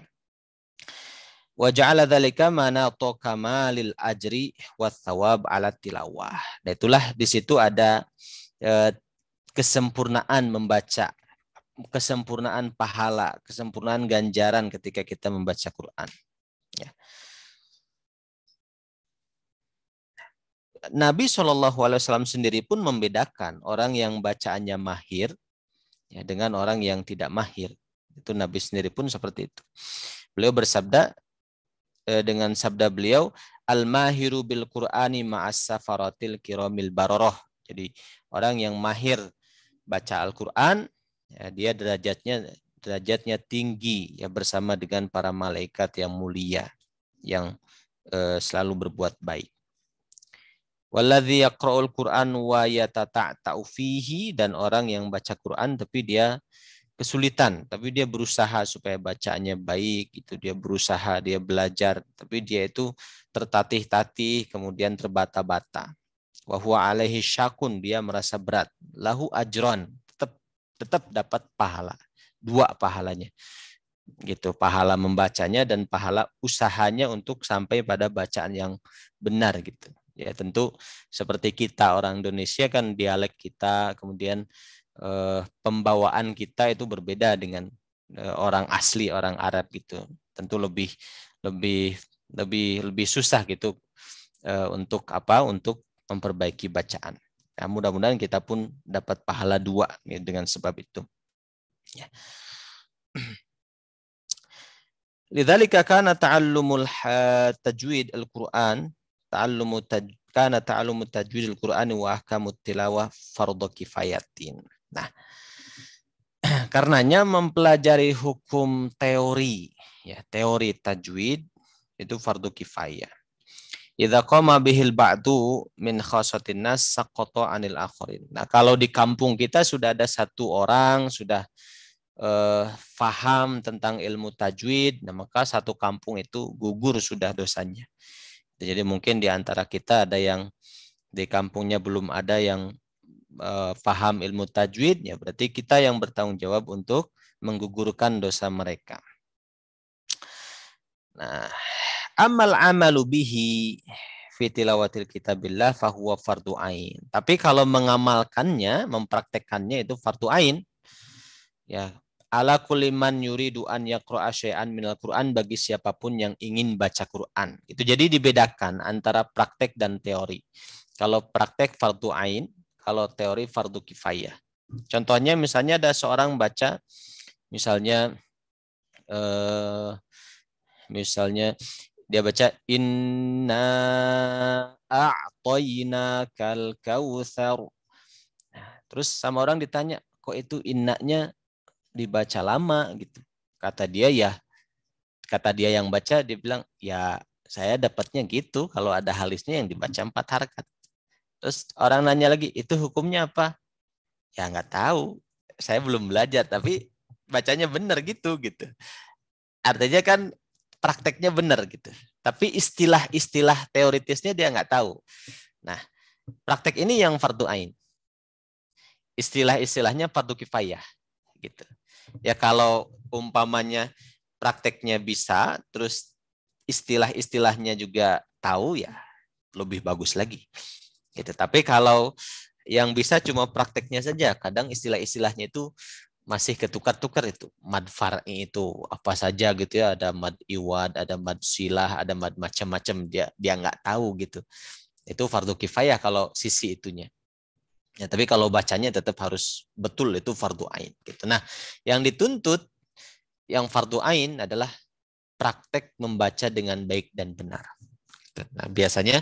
Wa ja'ala dzalika manata kamalil ajri wat thawab ala tilawah. Dan itulah di situ ada kesempurnaan membaca, kesempurnaan pahala, kesempurnaan ganjaran ketika kita membaca Quran. Ya. Nabi SAW sendiri pun membedakan orang yang bacaannya mahir ya, dengan orang yang tidak mahir. Itu Nabi sendiri pun seperti itu. Beliau bersabda dengan sabda beliau, al-mahiru bil Qur'ani ma'as safaratil kiramil baroroh. Jadi orang yang mahir baca Al-Quran, ya, dia derajatnya tinggi ya, bersama dengan para malaikat yang mulia yang selalu berbuat baik. Walladzi yaqra'ul Qur'an wa yatata'ta'u fihi, dan orang yang baca Quran tapi dia kesulitan, tapi dia berusaha supaya bacaannya baik, itu dia berusaha, dia belajar, tapi dia itu tertatih-tatih, kemudian terbata-bata. Wa huwa alaihi syakun, dia merasa berat. Lahu ajron, tetap dapat pahala. 2 pahalanya. Gitu, pahala membacanya dan pahala usahanya untuk sampai pada bacaan yang benar gitu. Ya tentu seperti kita orang Indonesia kan, dialek kita, kemudian pembawaan kita itu berbeda dengan orang asli, orang Arab gitu. Tentu lebih susah gitu untuk untuk memperbaiki bacaan. Nah, mudah-mudahan kita pun dapat pahala 2 ya, dengan sebab itu. Ya. Lidzalika kana ta'allumul tajwid al-Qur'an kana ta'allumu tajwid al-Qur'an wa ahkamut tilawah fardhu kifayatin. Nah, karenanya mempelajari hukum teori ya, teori tajwid itu fardu kifayah. Idza qama bihil ba'du min khassatin nas saqata 'anil akharin. Nah, kalau di kampung kita sudah ada 1 orang sudah faham tentang ilmu tajwid, nah maka 1 kampung itu gugur sudah dosanya. Jadi mungkin di antara kita ada yang di kampungnya belum ada yang faham ilmu tajwid, ya berarti kita yang bertanggung jawab untuk menggugurkan dosa mereka. Nah, amalu bihi fi tilawatil kitabillah fahuwa fardu ain. Tapi kalau mengamalkannya, mempraktekannya itu fardu ain. Ya, ala kulli man yuridu an yaqra'a syai'an minal Qur'an, bagi siapapun yang ingin baca Quran. Itu jadi dibedakan antara praktek dan teori. Kalau praktek fardu ain, kalau teori fardu kifayah. Contohnya misalnya ada seorang baca misalnya dia baca inna a'tainakal kautsar. Nah, terus sama orang ditanya, kok itu innanya dibaca lama gitu. Kata dia yang baca, dia bilang ya Saya dapatnya gitu, kalau ada halisnya yang dibaca 4 harakat. Terus orang nanya lagi, itu hukumnya apa? Ya nggak tahu, saya belum belajar, tapi bacanya benar gitu. Artinya kan prakteknya benar gitu. Tapi istilah-istilah teoritisnya dia nggak tahu. Nah, praktek ini yang fardu ain. Istilah-istilahnya fardu kifayah gitu. Ya kalau umpamanya prakteknya bisa, terus istilah-istilahnya juga tahu, ya lebih bagus lagi. Gitu. Tapi kalau yang bisa cuma prakteknya saja, kadang istilah-istilahnya itu masih ketukar-tukar itu. Mad far'i itu apa saja gitu ya, ada mad iwad, ada mad silah, ada mad macam-macam, dia nggak tahu gitu. Itu fardu kifayah kalau sisi itunya. Ya, tapi kalau bacanya tetap harus betul, itu fardu ain gitu. Nah, yang dituntut yang fardu ain adalah praktek membaca dengan baik dan benar. Nah, biasanya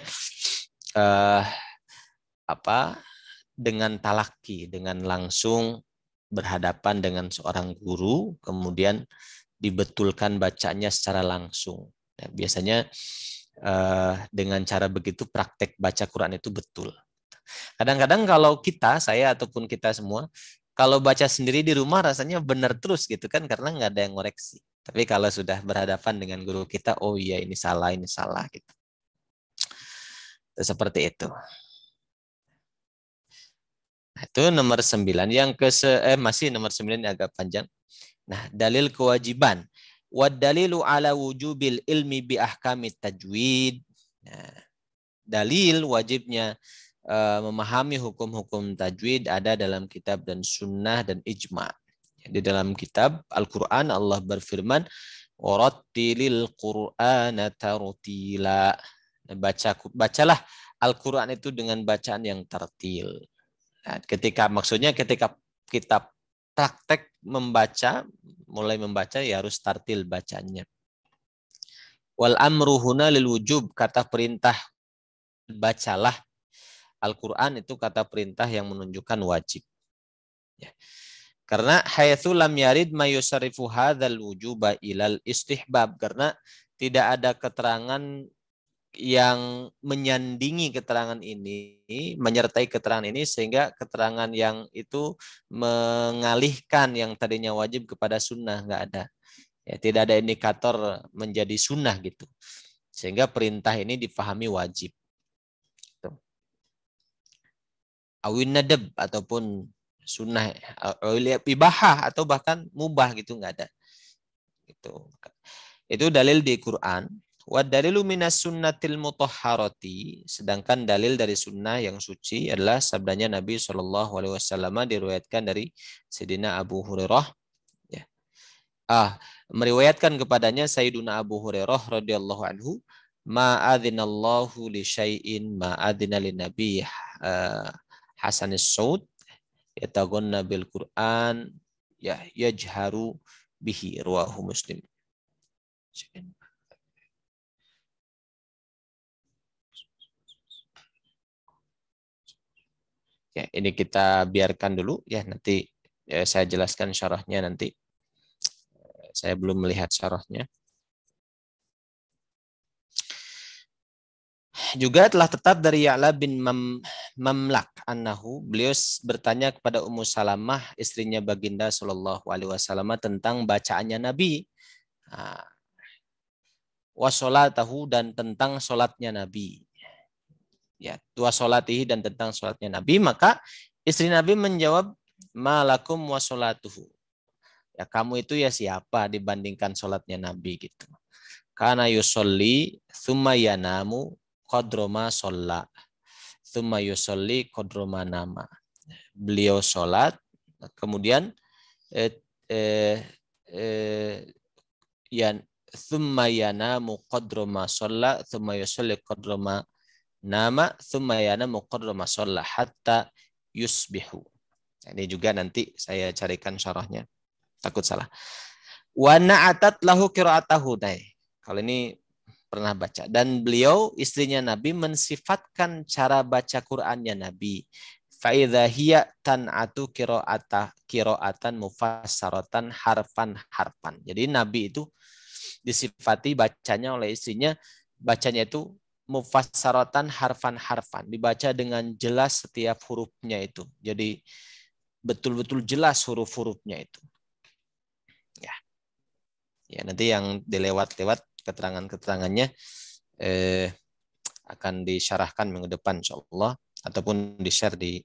dengan talaki, dengan langsung berhadapan dengan seorang guru, kemudian dibetulkan bacanya secara langsung. Nah, biasanya dengan cara begitu praktek baca Quran itu betul. Kadang-kadang kalau saya ataupun kita semua, kalau baca sendiri di rumah rasanya benar terus gitu kan, karena nggak ada yang ngoreksi. Tapi kalau sudah berhadapan dengan guru kita, oh iya ini salah gitu. Seperti itu. Itu nomor 9. Masih nomor 9 yang agak panjang. Nah, dalil kewajiban. Wad dalilu ala wujubil ilmi bi ahkamit tajwid. Nah, dalil wajibnya memahami hukum-hukum tajwid ada dalam kitab dan sunnah dan ijma. Di dalam kitab Al-Quran Allah berfirman, warattilil Qur'ana tartila. Bacalah Al-Quran itu dengan bacaan yang tartil. Nah, maksudnya ketika kita praktek mulai membaca ya harus tartil bacanya. Wal amru huna lil wujub, kata perintah bacalah Al-Quran itu kata perintah yang menunjukkan wajib. Ya. Karena haitsu lam yarid ma yusarifu hadzal wujuba ilal istihbab, karena tidak ada keterangan yang menyandingi keterangan ini, menyertai keterangan ini, sehingga keterangan yang itu mengalihkan yang tadinya wajib kepada sunnah, nggak ada. Ya, tidak ada indikator menjadi sunnah gitu. Sehingga perintah ini dipahami wajib. Awin nadab ataupun sunnah, ibahah atau bahkan mubah gitu, nggak ada. Itu dalil di Quran. Wa dalilu minas sunnatil mutahharati, sedangkan dalil dari sunnah yang suci adalah sabdanya Nabi SAW, diriwayatkan dari Sayyidina Abu Hurairah. Ya. Meriwayatkan kepadanya Sayyidina Abu Hurairah radhiyallahu anhu, ma'adzinallahu li syai'in ma'adzina lin nabi hasanis saud yataghanna bil Qur'an ya yajharu bihi, rawahu Muslim. Ya, ini kita biarkan dulu ya, nanti saya jelaskan syarahnya nanti. Saya belum melihat syarahnya. Juga telah tetap dari Ya'la bin Mamlak annahu, beliau bertanya kepada Ummu Salamah, istrinya Baginda Shallallahu alaihi wasallam, tentang bacaannya Nabi. Wa sholatahu, dan tentang sholatnya Nabi. Ya, wa sholatihi, dan tentang sholatnya Nabi. Maka istri Nabi menjawab, malakum wa sholatuhu. Ya, kamu itu ya siapa dibandingkan sholatnya Nabi gitu. Kana yusolli thumma yanamu qadroma sholla thumma yusolli qadroma nama. Beliau sholat, kemudian thumma yanamu qadroma sholla thumma yusolli qadroma nama thumma yanamu qadroma sholla hatta yusbihu. Ini juga nanti saya carikan syarahnya, takut salah. Wa na'atat lahu qira'atahu. Kalau ini pernah baca. Dan beliau, istrinya Nabi, mensifatkan cara baca Qur'annya Nabi. Fa'idha hiya tan'atu qira'atan mufassaratan harfan. Jadi Nabi itu disifati bacanya oleh istrinya bacanya itu mufassaratan harfan-harfan, dibaca dengan jelas setiap hurufnya itu. Jadi betul-betul jelas huruf-hurufnya itu. Ya. Ya, nanti yang dilewat-lewat keterangan-keterangannya akan disyarahkan minggu depan insyaallah ataupun di-share di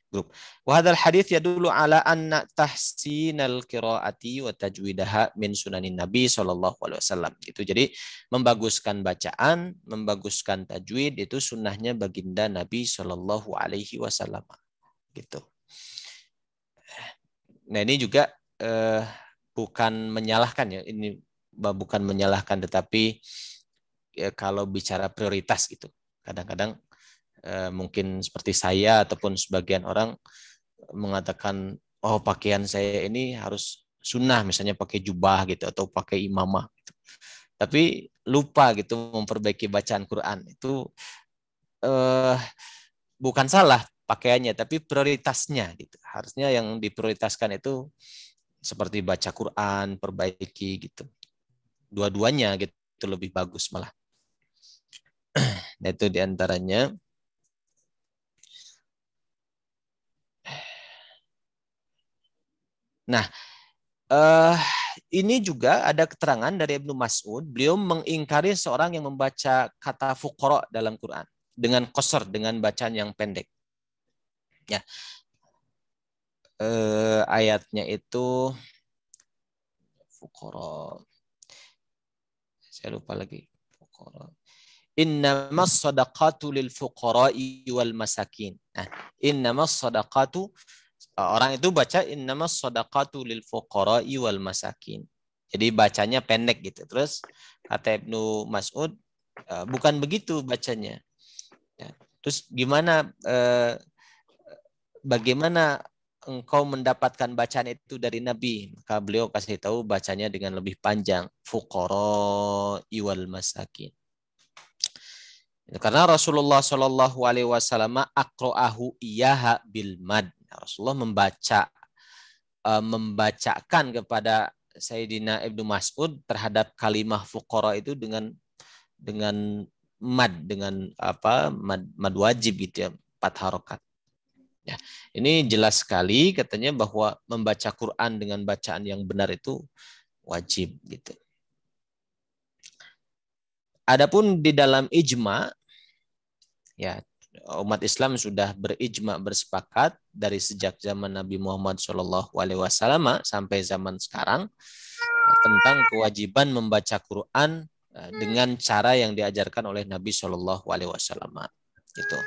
grup. Wa hadzal hadits yadullu ala anna tahsinal qiraati wa tajwidaha min sunanin Nabi sallallahu alaihi wasallam. Itu jadi membaguskan bacaan, membaguskan tajwid itu sunnahnya baginda Nabi sallallahu alaihi wasallam. Gitu. Nah, ini juga bukan menyalahkan ya, ini bukan menyalahkan tetapi ya, kalau bicara prioritas gitu. Kadang-kadang mungkin seperti saya ataupun sebagian orang mengatakan, oh pakaian saya ini harus sunnah, misalnya pakai jubah gitu atau pakai imamah. Gitu. Tapi lupa gitu memperbaiki bacaan Quran itu bukan salah pakaiannya, tapi prioritasnya gitu. Harusnya yang diprioritaskan itu seperti baca Quran, perbaiki gitu. Dua-duanya gitu lebih bagus malah. Nah, itu diantaranya. Nah, ini juga ada keterangan dari Ibnu Mas'ud. Beliau mengingkari seorang yang membaca kata fuqara dalam Quran dengan qasar, dengan bacaan yang pendek. Ya, ayatnya itu fuqara. Saya lupa lagi. Fuqara. Innamas sadaqatu lil fuqara'i wal masakin. Nah, innamas sadaqatu, orang itu baca innamas sadaqatu lil fuqara'i wal masakin. Jadi bacanya pendek gitu. Terus kata Ibnu Mas'ud, bukan begitu bacanya. Ya. Terus bagaimana engkau mendapatkan bacaan itu dari Nabi? Maka beliau kasih tahu bacanya dengan lebih panjang. Fuqara'i wal masakin. Karena Rasulullah Shallallahu Alaihi Wasallam akroahu iyaha bil mad. Rasulullah membacakan kepada Sayyidina Ibnu Mas'ud terhadap kalimah fuqara itu dengan mad, dengan mad wajib gitu ya, 4 harokat. Ya, ini jelas sekali katanya bahwa membaca Quran dengan bacaan yang benar itu wajib gitu. Adapun di dalam ijma, ya umat Islam sudah berijma, bersepakat dari sejak zaman Nabi Muhammad SAW sampai zaman sekarang tentang kewajiban membaca Quran dengan cara yang diajarkan oleh Nabi SAW. Gitu.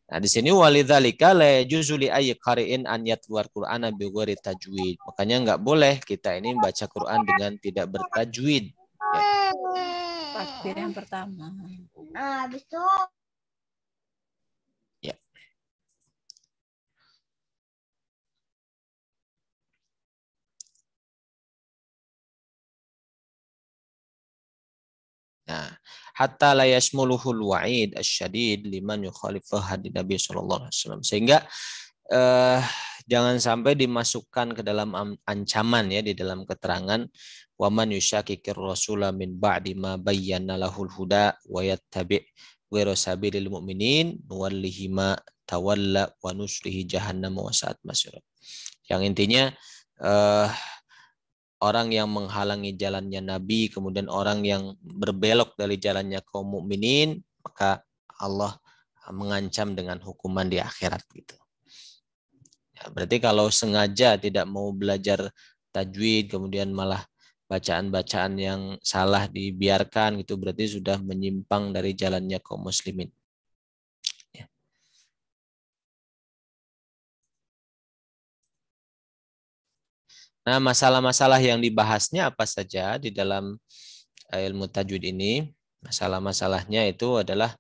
Nah, di sini walidzalika la yajuzu li ayyi qari'in an yatluwar Qur'ana bi ghairi tajwid. Makanya enggak boleh kita ini baca Quran dengan tidak bertajwid. Ya. Takbir yang pertama. Habis itu ya. Nah, hatta la yashmuluhul wa'id asyadid liman yukhalifu hadi Nabi sallallahu alaihi wasallam. Sehingga jangan sampai dimasukkan ke dalam ancaman ya di dalam keterangan waman yusyakikir rasula min ba'di ma bayyana lahul huda wa yattabi' ghayra sabilil mu'minin nuwallihi ma tawalla wa nuslihi jahannam wa sa'at masir. Yang intinya orang yang menghalangi jalannya Nabi, kemudian orang yang berbelok dari jalannya kaum mukminin, maka Allah mengancam dengan hukuman di akhirat gitu. Ya, berarti kalau sengaja tidak mau belajar tajwid, kemudian malah bacaan-bacaan yang salah dibiarkan, gitu berarti sudah menyimpang dari jalannya kaum muslimin. Ya. Nah, masalah-masalah yang dibahasnya apa saja di dalam ilmu tajwid ini? Masalah-masalahnya itu adalah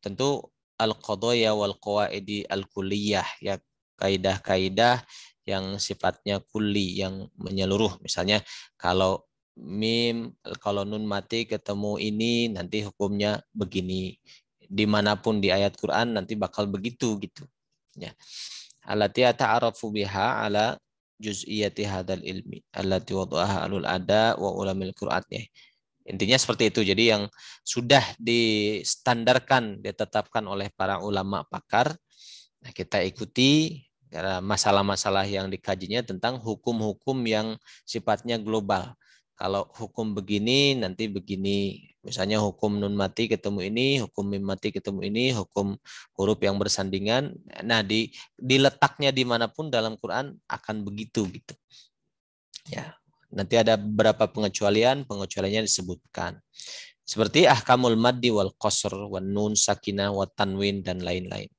tentu al-qadaya wal qawaidi al-kulliyah, ya, kaidah-kaidah yang sifatnya kulli, yang menyeluruh. Misalnya kalau mim, kalau nun mati ketemu ini nanti hukumnya begini. Dimanapun di ayat Quran nanti bakal begitu gitu. Ya. Allati ta'arafu biha ala juz'iyati hadzal ilmi allati wada'aha alul ada wa ulamil Qur'an ya. Intinya seperti itu. Jadi yang sudah distandarkan, ditetapkan oleh para ulama pakar, nah kita ikuti karena masalah-masalah yang dikajinya tentang hukum-hukum yang sifatnya global. Kalau hukum begini, nanti begini. Misalnya hukum nun mati ketemu ini, hukum mim mati ketemu ini, hukum huruf yang bersandingan. Nah, diletaknya dimanapun dalam Quran akan begitu gitu. Ya, nanti ada beberapa pengecualiannya disebutkan. Seperti ahkamul maddi wal qasr, wan nun sakinah, wat tanwin dan lain-lain.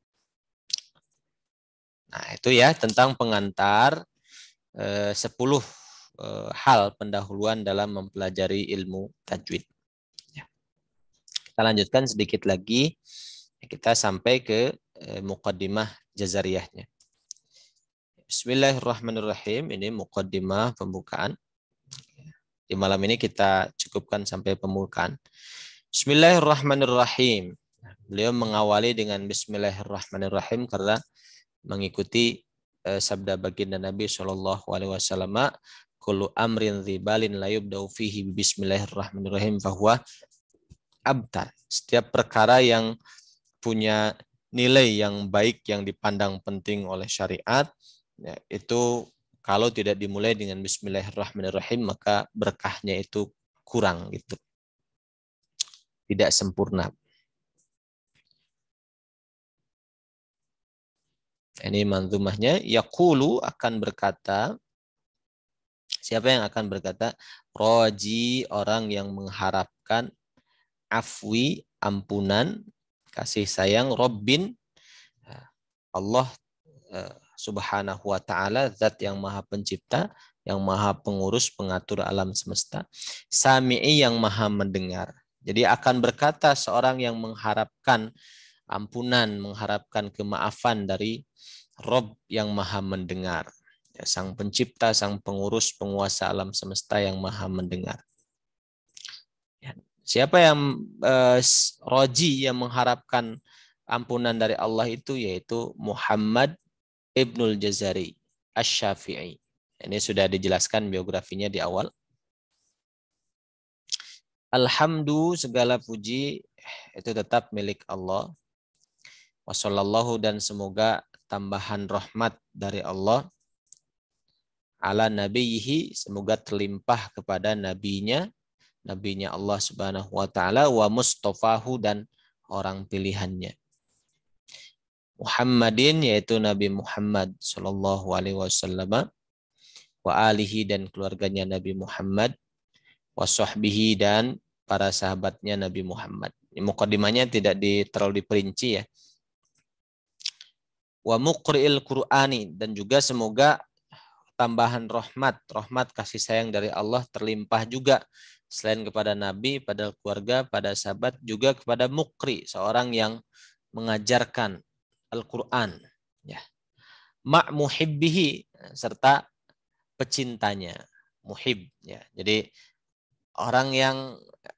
Nah, itu ya tentang pengantar 10 hal pendahuluan dalam mempelajari ilmu tajwid. Ya. Kita lanjutkan sedikit lagi. Kita sampai ke muqaddimah jazariyahnya. Bismillahirrahmanirrahim. Ini muqaddimah pembukaan. Di malam ini kita cukupkan sampai pembukaan. Bismillahirrahmanirrahim. Beliau mengawali dengan Bismillahirrahmanirrahim karena mengikuti sabda baginda Nabi SAW, kullu amrin dzibalin la yubda'u fihi bismillahirrahmanirrahim fahuwa abtar. Setiap perkara yang punya nilai yang baik yang dipandang penting oleh syariat, ya, itu kalau tidak dimulai dengan bismillahirrahmanirrahim maka berkahnya itu kurang gitu. Tidak sempurna. Ini manzumahnya, yaqulu akan berkata, siapa yang akan berkata? Roji, orang yang mengharapkan, afwi, ampunan, kasih sayang, Rabbin, Allah subhanahu wa ta'ala, zat yang maha pencipta, yang maha pengurus, pengatur alam semesta, sami'i yang maha mendengar. Jadi akan berkata seorang yang mengharapkan ampunan, mengharapkan kemaafan dari Rob yang maha mendengar. Ya, sang pencipta, sang pengurus, penguasa alam semesta yang maha mendengar. Ya, siapa yang roji yang mengharapkan ampunan dari Allah itu yaitu Muhammad Ibnul Jazari Asy-Syafi'i. Ini sudah dijelaskan biografinya di awal. Alhamdulillah, segala puji itu tetap milik Allah. Wassallallahu, dan semoga tambahan rahmat dari Allah ala nabiyhi, semoga terlimpah kepada nabinya Allah subhanahu wa ta'ala, wa mustafahu, dan orang pilihannya. Muhammadin, yaitu Nabi Muhammad sallallahu alaihi wasallam, wa alihi, dan keluarganya Nabi Muhammad, wa sahbihi, dan para sahabatnya Nabi Muhammad. Mukadimahnya tidak terlalu diperinci ya. Wa muqri'il Qur'ani, dan juga semoga tambahan rahmat kasih sayang dari Allah terlimpah juga selain kepada Nabi, pada keluarga, pada sahabat, juga kepada muqri, seorang yang mengajarkan Al-Qur'an ya. Ma' muhibbihi, serta pecintanya, muhib ya. Jadi orang yang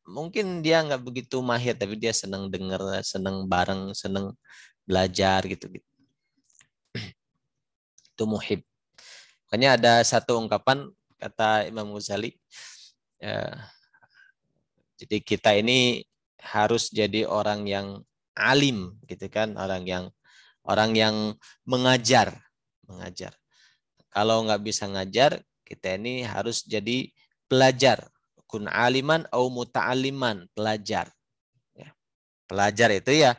mungkin dia nggak begitu mahir tapi dia senang dengar, senang bareng, senang belajar gitu. Itu muhib. Makanya ada satu ungkapan kata Imam Ghazali, jadi kita ini harus jadi orang yang alim gitu kan, orang yang mengajar. Kalau nggak bisa ngajar, kita ini harus jadi pelajar. Kun aliman au muta'aliman, pelajar. Ya. Pelajar itu ya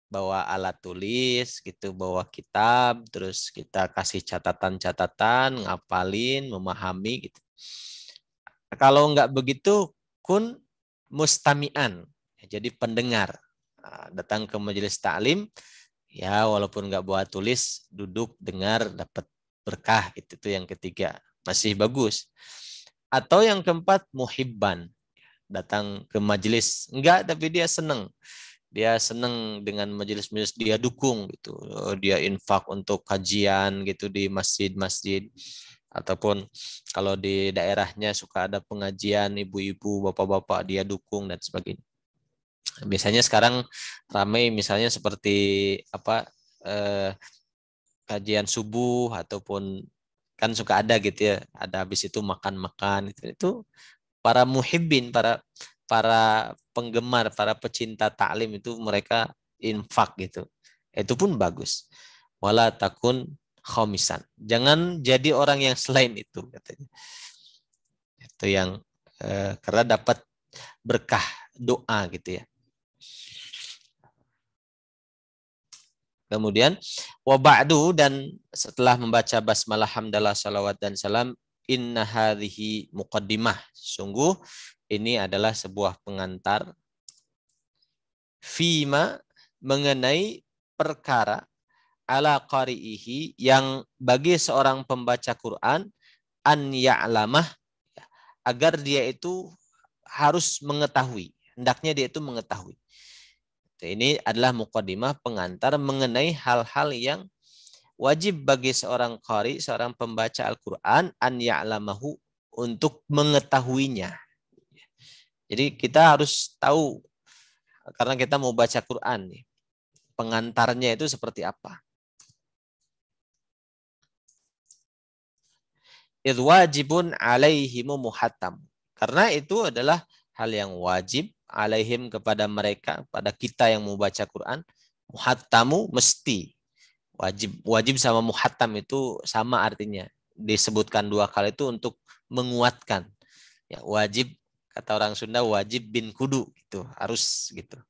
bawa alat tulis gitu, bawa kitab, terus kita kasih catatan-catatan, ngapalin, memahami gitu. Kalau nggak begitu, kun mustami'an, jadi pendengar. Datang ke majelis ta'lim, ya walaupun nggak bawa tulis, duduk dengar dapat berkah, itu yang ketiga, masih bagus. Atau yang keempat, muhibban, datang ke majelis, enggak tapi dia senang. Dia senang dengan majelis-majelis, dia dukung gitu. Dia infak untuk kajian gitu di masjid-masjid, ataupun kalau di daerahnya suka ada pengajian ibu-ibu, bapak-bapak, dia dukung dan sebagainya. Biasanya sekarang ramai misalnya seperti kajian subuh ataupun Kan suka ada gitu ya, ada habis itu makan-makan itu para muhibbin, para penggemar, para pecinta taklim itu mereka infak gitu. Itu pun bagus. Wala takun khomisan. Jangan jadi orang yang selain itu katanya. Itu yang karena dapat berkah doa gitu ya. Kemudian wa ba'du, dan setelah membaca basmalah, hamdalah, salawat dan salam, inna hadhihi muqaddimah. Sungguh ini adalah sebuah pengantar fima, mengenai perkara, ala qari'ihi, yang bagi seorang pembaca Quran, an ya'lamah, agar dia itu harus mengetahui, hendaknya dia itu mengetahui. Ini adalah muqaddimah, pengantar mengenai hal-hal yang wajib bagi seorang qari, seorang pembaca Al-Quran, an ya'lamahu, untuk mengetahuinya. Jadi kita harus tahu, karena kita mau baca Quran nih, pengantarnya itu seperti apa. Idh wajibun alaihimu muhattam. Karena itu adalah hal yang wajib alaihim, kepada mereka, pada kita yang mau baca Quran. Muhattamu mesti. Wajib sama muhattam itu sama artinya. Disebutkan dua kali itu untuk menguatkan. Ya, wajib, kata orang Sunda, wajib bin kudu, gitu, harus gitu.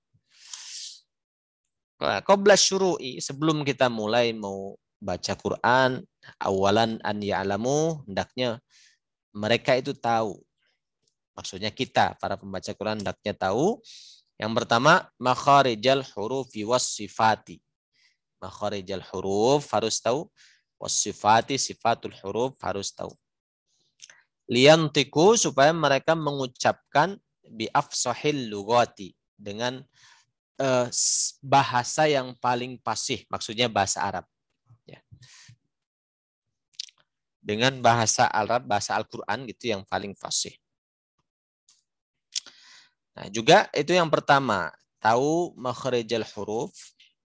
Qabla syuru'i, sebelum kita mulai mau baca Quran, awalan an ya'lamu, hendaknya mereka itu tahu. Maksudnya kita, para pembaca Quran, hendaknya tahu. Yang pertama, makharijal hurufi was sifati. Makharijal huruf harus tahu, was sifati, sifatul huruf harus tahu. Liyantiku, supaya mereka mengucapkan bi afsahil lugati, dengan bahasa yang paling fasih, maksudnya bahasa Arab. Ya. Dengan bahasa Arab, bahasa Al-Quran gitu yang paling fasih. Nah, juga itu yang pertama, tahu makharijal huruf,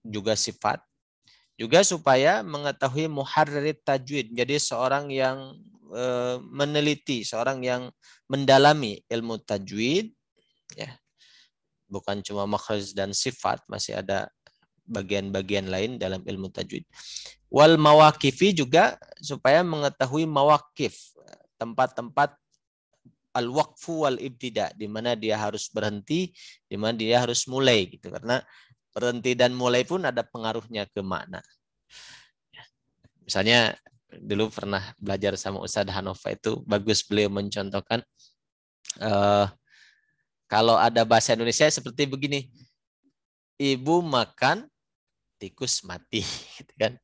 juga sifat. Juga supaya mengetahui muharrir tajwid, jadi seorang yang meneliti, seorang yang mendalami ilmu tajwid, ya. Bukan cuma makhraj dan sifat, masih ada bagian-bagian lain dalam ilmu tajwid. Wal mawaqifi, juga supaya mengetahui mawaqif, tempat-tempat al-waqfu wal ibtida, di mana dia harus berhenti, di mana dia harus mulai gitu. Karena berhenti dan mulai pun ada pengaruhnya ke makna. Misalnya dulu pernah belajar sama Ustadz Hanofa, itu bagus beliau mencontohkan kalau ada bahasa Indonesia seperti begini. Ibu makan, tikus mati, gitu kan.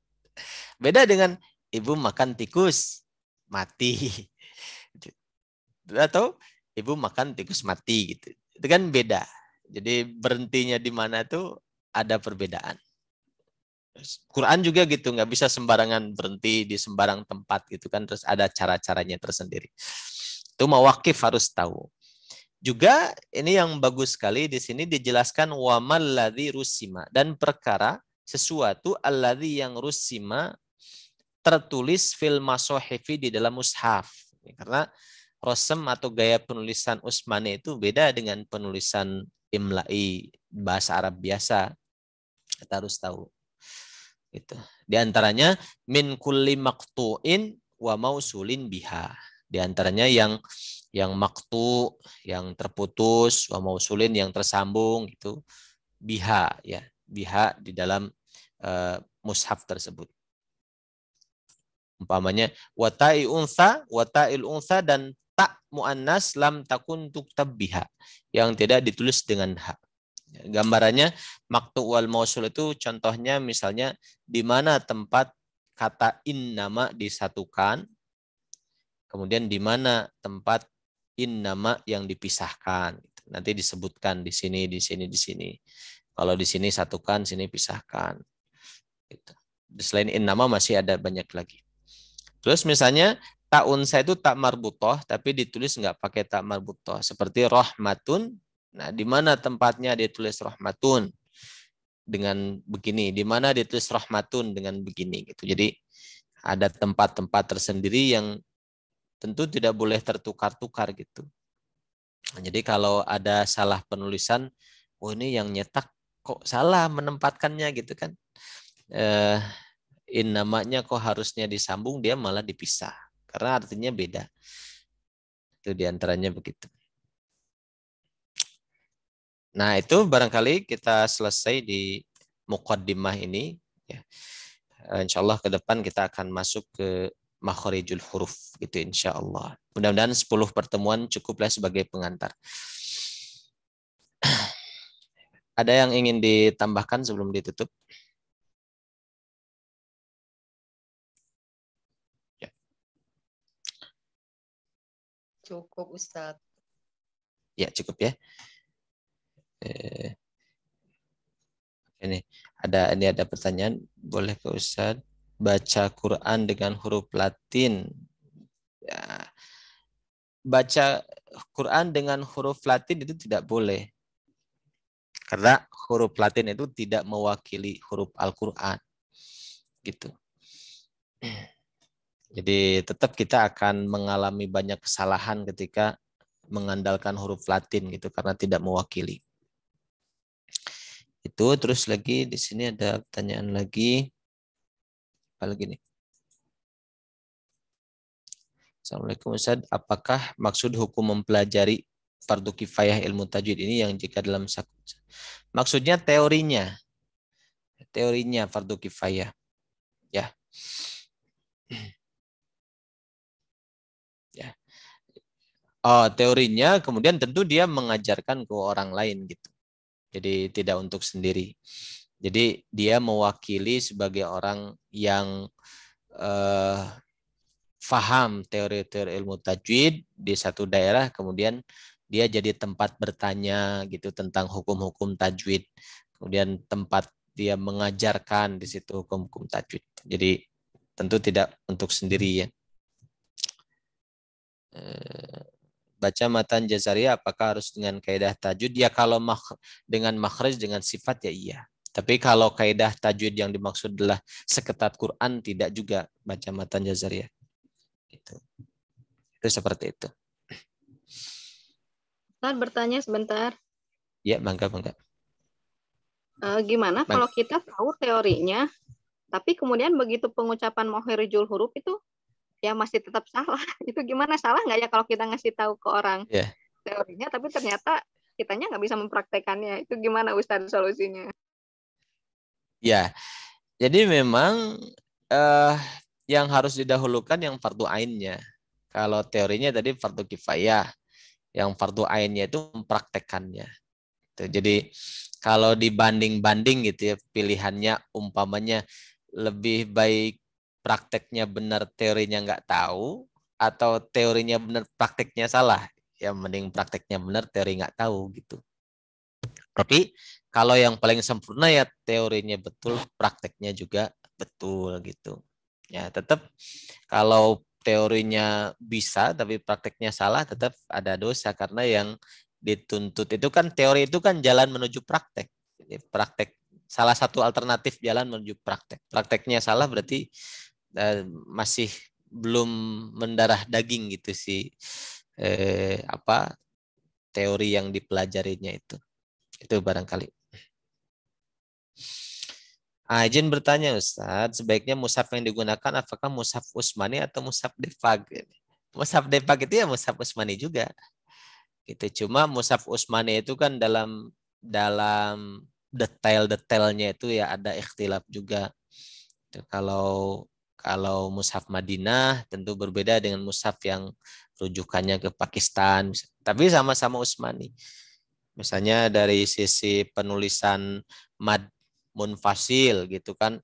Beda dengan ibu makan tikus mati. Atau ibu makan tikus mati gitu. Itu kan beda. Jadi berhentinya di mana tuh ada perbedaan. Quran juga gitu, nggak bisa sembarangan berhenti di sembarang tempat gitu kan, terus ada cara-caranya tersendiri. Itu mawaqif harus tahu. Juga ini yang bagus sekali di sini dijelaskan wamal ladzi rusima, dan perkara sesuatu alladzi yang rusima tertulis fil masohifi, di dalam mushaf. Karena rosem atau gaya penulisan Utsmani itu beda dengan penulisan imla'i bahasa Arab biasa. Kita harus tahu. Gitu. Di antaranya min kulli maqtu'in wa mausulin biha. Di antaranya yang maktu, yang terputus, wa mausulin, yang tersambung gitu. Biha, ya, biha di dalam mushaf tersebut. Umpamanya watai unsa, wata'il unsa, dan tak muannas lam takun tuktab biha, yang tidak ditulis dengan ha. Gambarannya maktu wal mausul itu contohnya misalnya di mana tempat kata innama disatukan, kemudian di mana tempat innama yang dipisahkan. Nanti disebutkan di sini, di sini, di sini. Kalau di sini satukan, sini pisahkan. Gitu. Selain innama masih ada banyak lagi. Terus misalnya tak unsa itu tak marbutoh, tapi ditulis nggak pakai tak marbutoh. Seperti rahmatun. Nah, di mana tempatnya ditulis rahmatun dengan begini, di mana ditulis rahmatun dengan begini gitu. Jadi Ada tempat-tempat tersendiri yang tentu tidak boleh tertukar-tukar gitu. Jadi kalau ada salah penulisan, oh ini yang nyetak kok salah menempatkannya gitu kan. Namanya kok harusnya disambung, dia malah dipisah. Karena artinya beda. Itu diantaranya begitu. Nah itu barangkali kita selesai di muqaddimah ini. Ya. Insya Allah ke depan kita akan masuk ke makharijul huruf gitu insya Allah. Mudah-mudahan 10 pertemuan cukuplah sebagai pengantar. Ada yang ingin ditambahkan sebelum ditutup? Ya. Cukup Ustadz. Ya cukup ya. Ini ada pertanyaan, boleh ke Ustadz baca Quran dengan huruf Latin? Ya. Baca Quran dengan huruf Latin itu tidak boleh. Karena huruf Latin itu tidak mewakili huruf Al-Quran. Gitu. Jadi tetap kita akan mengalami banyak kesalahan ketika mengandalkan huruf Latin gitu karena tidak mewakili. Itu terus lagi di sini ada pertanyaan lagi. Apa lagi nih? Assalamualaikum Ustaz, apakah maksud hukum mempelajari fardu kifayah ilmu tajwid ini yang jika dalam maksudnya teorinya fardu kifayah ya. Ya. Oh, teorinya kemudian tentu dia mengajarkan ke orang lain gitu. Jadi tidak untuk sendiri. Jadi dia mewakili sebagai orang yang faham teori-teori ilmu tajwid di satu daerah, kemudian dia jadi tempat bertanya gitu tentang hukum-hukum tajwid. Kemudian tempat dia mengajarkan di situ hukum-hukum tajwid. Jadi tentu tidak untuk sendiri ya. Baca matan jazariyah apakah harus dengan kaidah tajwid? Ya kalau dengan makhraj dengan sifat ya iya. Tapi kalau kaidah tajwid yang dimaksud adalah seketat Quran tidak juga baca matan jazariyah. Itu seperti itu. Ustaz bertanya sebentar. Ya, bangga. Gimana kalau kita tahu teorinya, tapi kemudian begitu pengucapan makharijul huruf itu ya masih tetap salah. Itu gimana, salah nggak ya kalau kita ngasih tahu ke orang teorinya, tapi ternyata kitanya nggak bisa mempraktekannya. Itu gimana Ustaz solusinya? Ya, jadi memang yang harus didahulukan yang fardu ainnya. Kalau teorinya tadi fardu kifayah, yang fardu ainnya itu mempraktekannya. Jadi kalau dibanding-banding gitu ya, pilihannya umpamanya lebih baik prakteknya benar teorinya nggak tahu atau teorinya benar prakteknya salah. Ya mending prakteknya benar teori nggak tahu gitu. Tapi kalau yang paling sempurna ya teorinya betul, prakteknya juga betul gitu. Ya tetap kalau teorinya bisa tapi prakteknya salah tetap ada dosa karena yang dituntut itu kan teori itu kan jalan menuju praktek. Jadi praktek salah satu alternatif jalan menuju praktek. Prakteknya salah berarti masih belum mendarah daging gitu sih teori yang dipelajarinya itu. Itu barangkali. Izin bertanya Ustadz, sebaiknya mushaf yang digunakan apakah mushaf Utsmani atau mushaf Defag? Mushaf Defag itu ya mushaf Utsmani juga. Gitu. Cuma mushaf Utsmani itu kan dalam detail-detailnya itu ya ada ikhtilaf juga. Kalau mushaf Madinah tentu berbeda dengan mushaf yang rujukannya ke Pakistan. Tapi sama-sama Utsmani. Misalnya dari sisi penulisan mad munfasil gitu kan.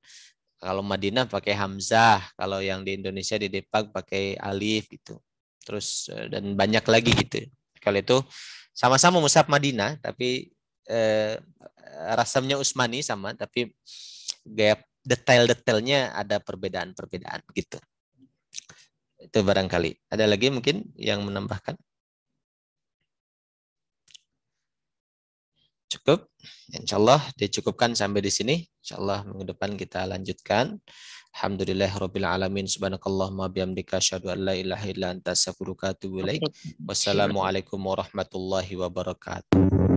Kalau Madinah pakai hamzah, kalau yang di Indonesia di Depag pakai alif gitu. Terus dan banyak lagi gitu. Kalau itu sama-sama mushaf Madinah tapi rasamnya Utsmani sama tapi gaya detail-detailnya ada perbedaan-perbedaan gitu. Itu barangkali. Ada lagi mungkin yang menambahkan? Cukup. Insyaallah dicukupkan sampai di sini. Insyaallah minggu depan kita lanjutkan. Alhamdulillahirabbil alamin. Subhanakallahumma bihamdika asyhadu an la ilaha illa anta astaghfiruka wa atubu ilaik. Wassalamualaikum warahmatullahi wabarakatuh.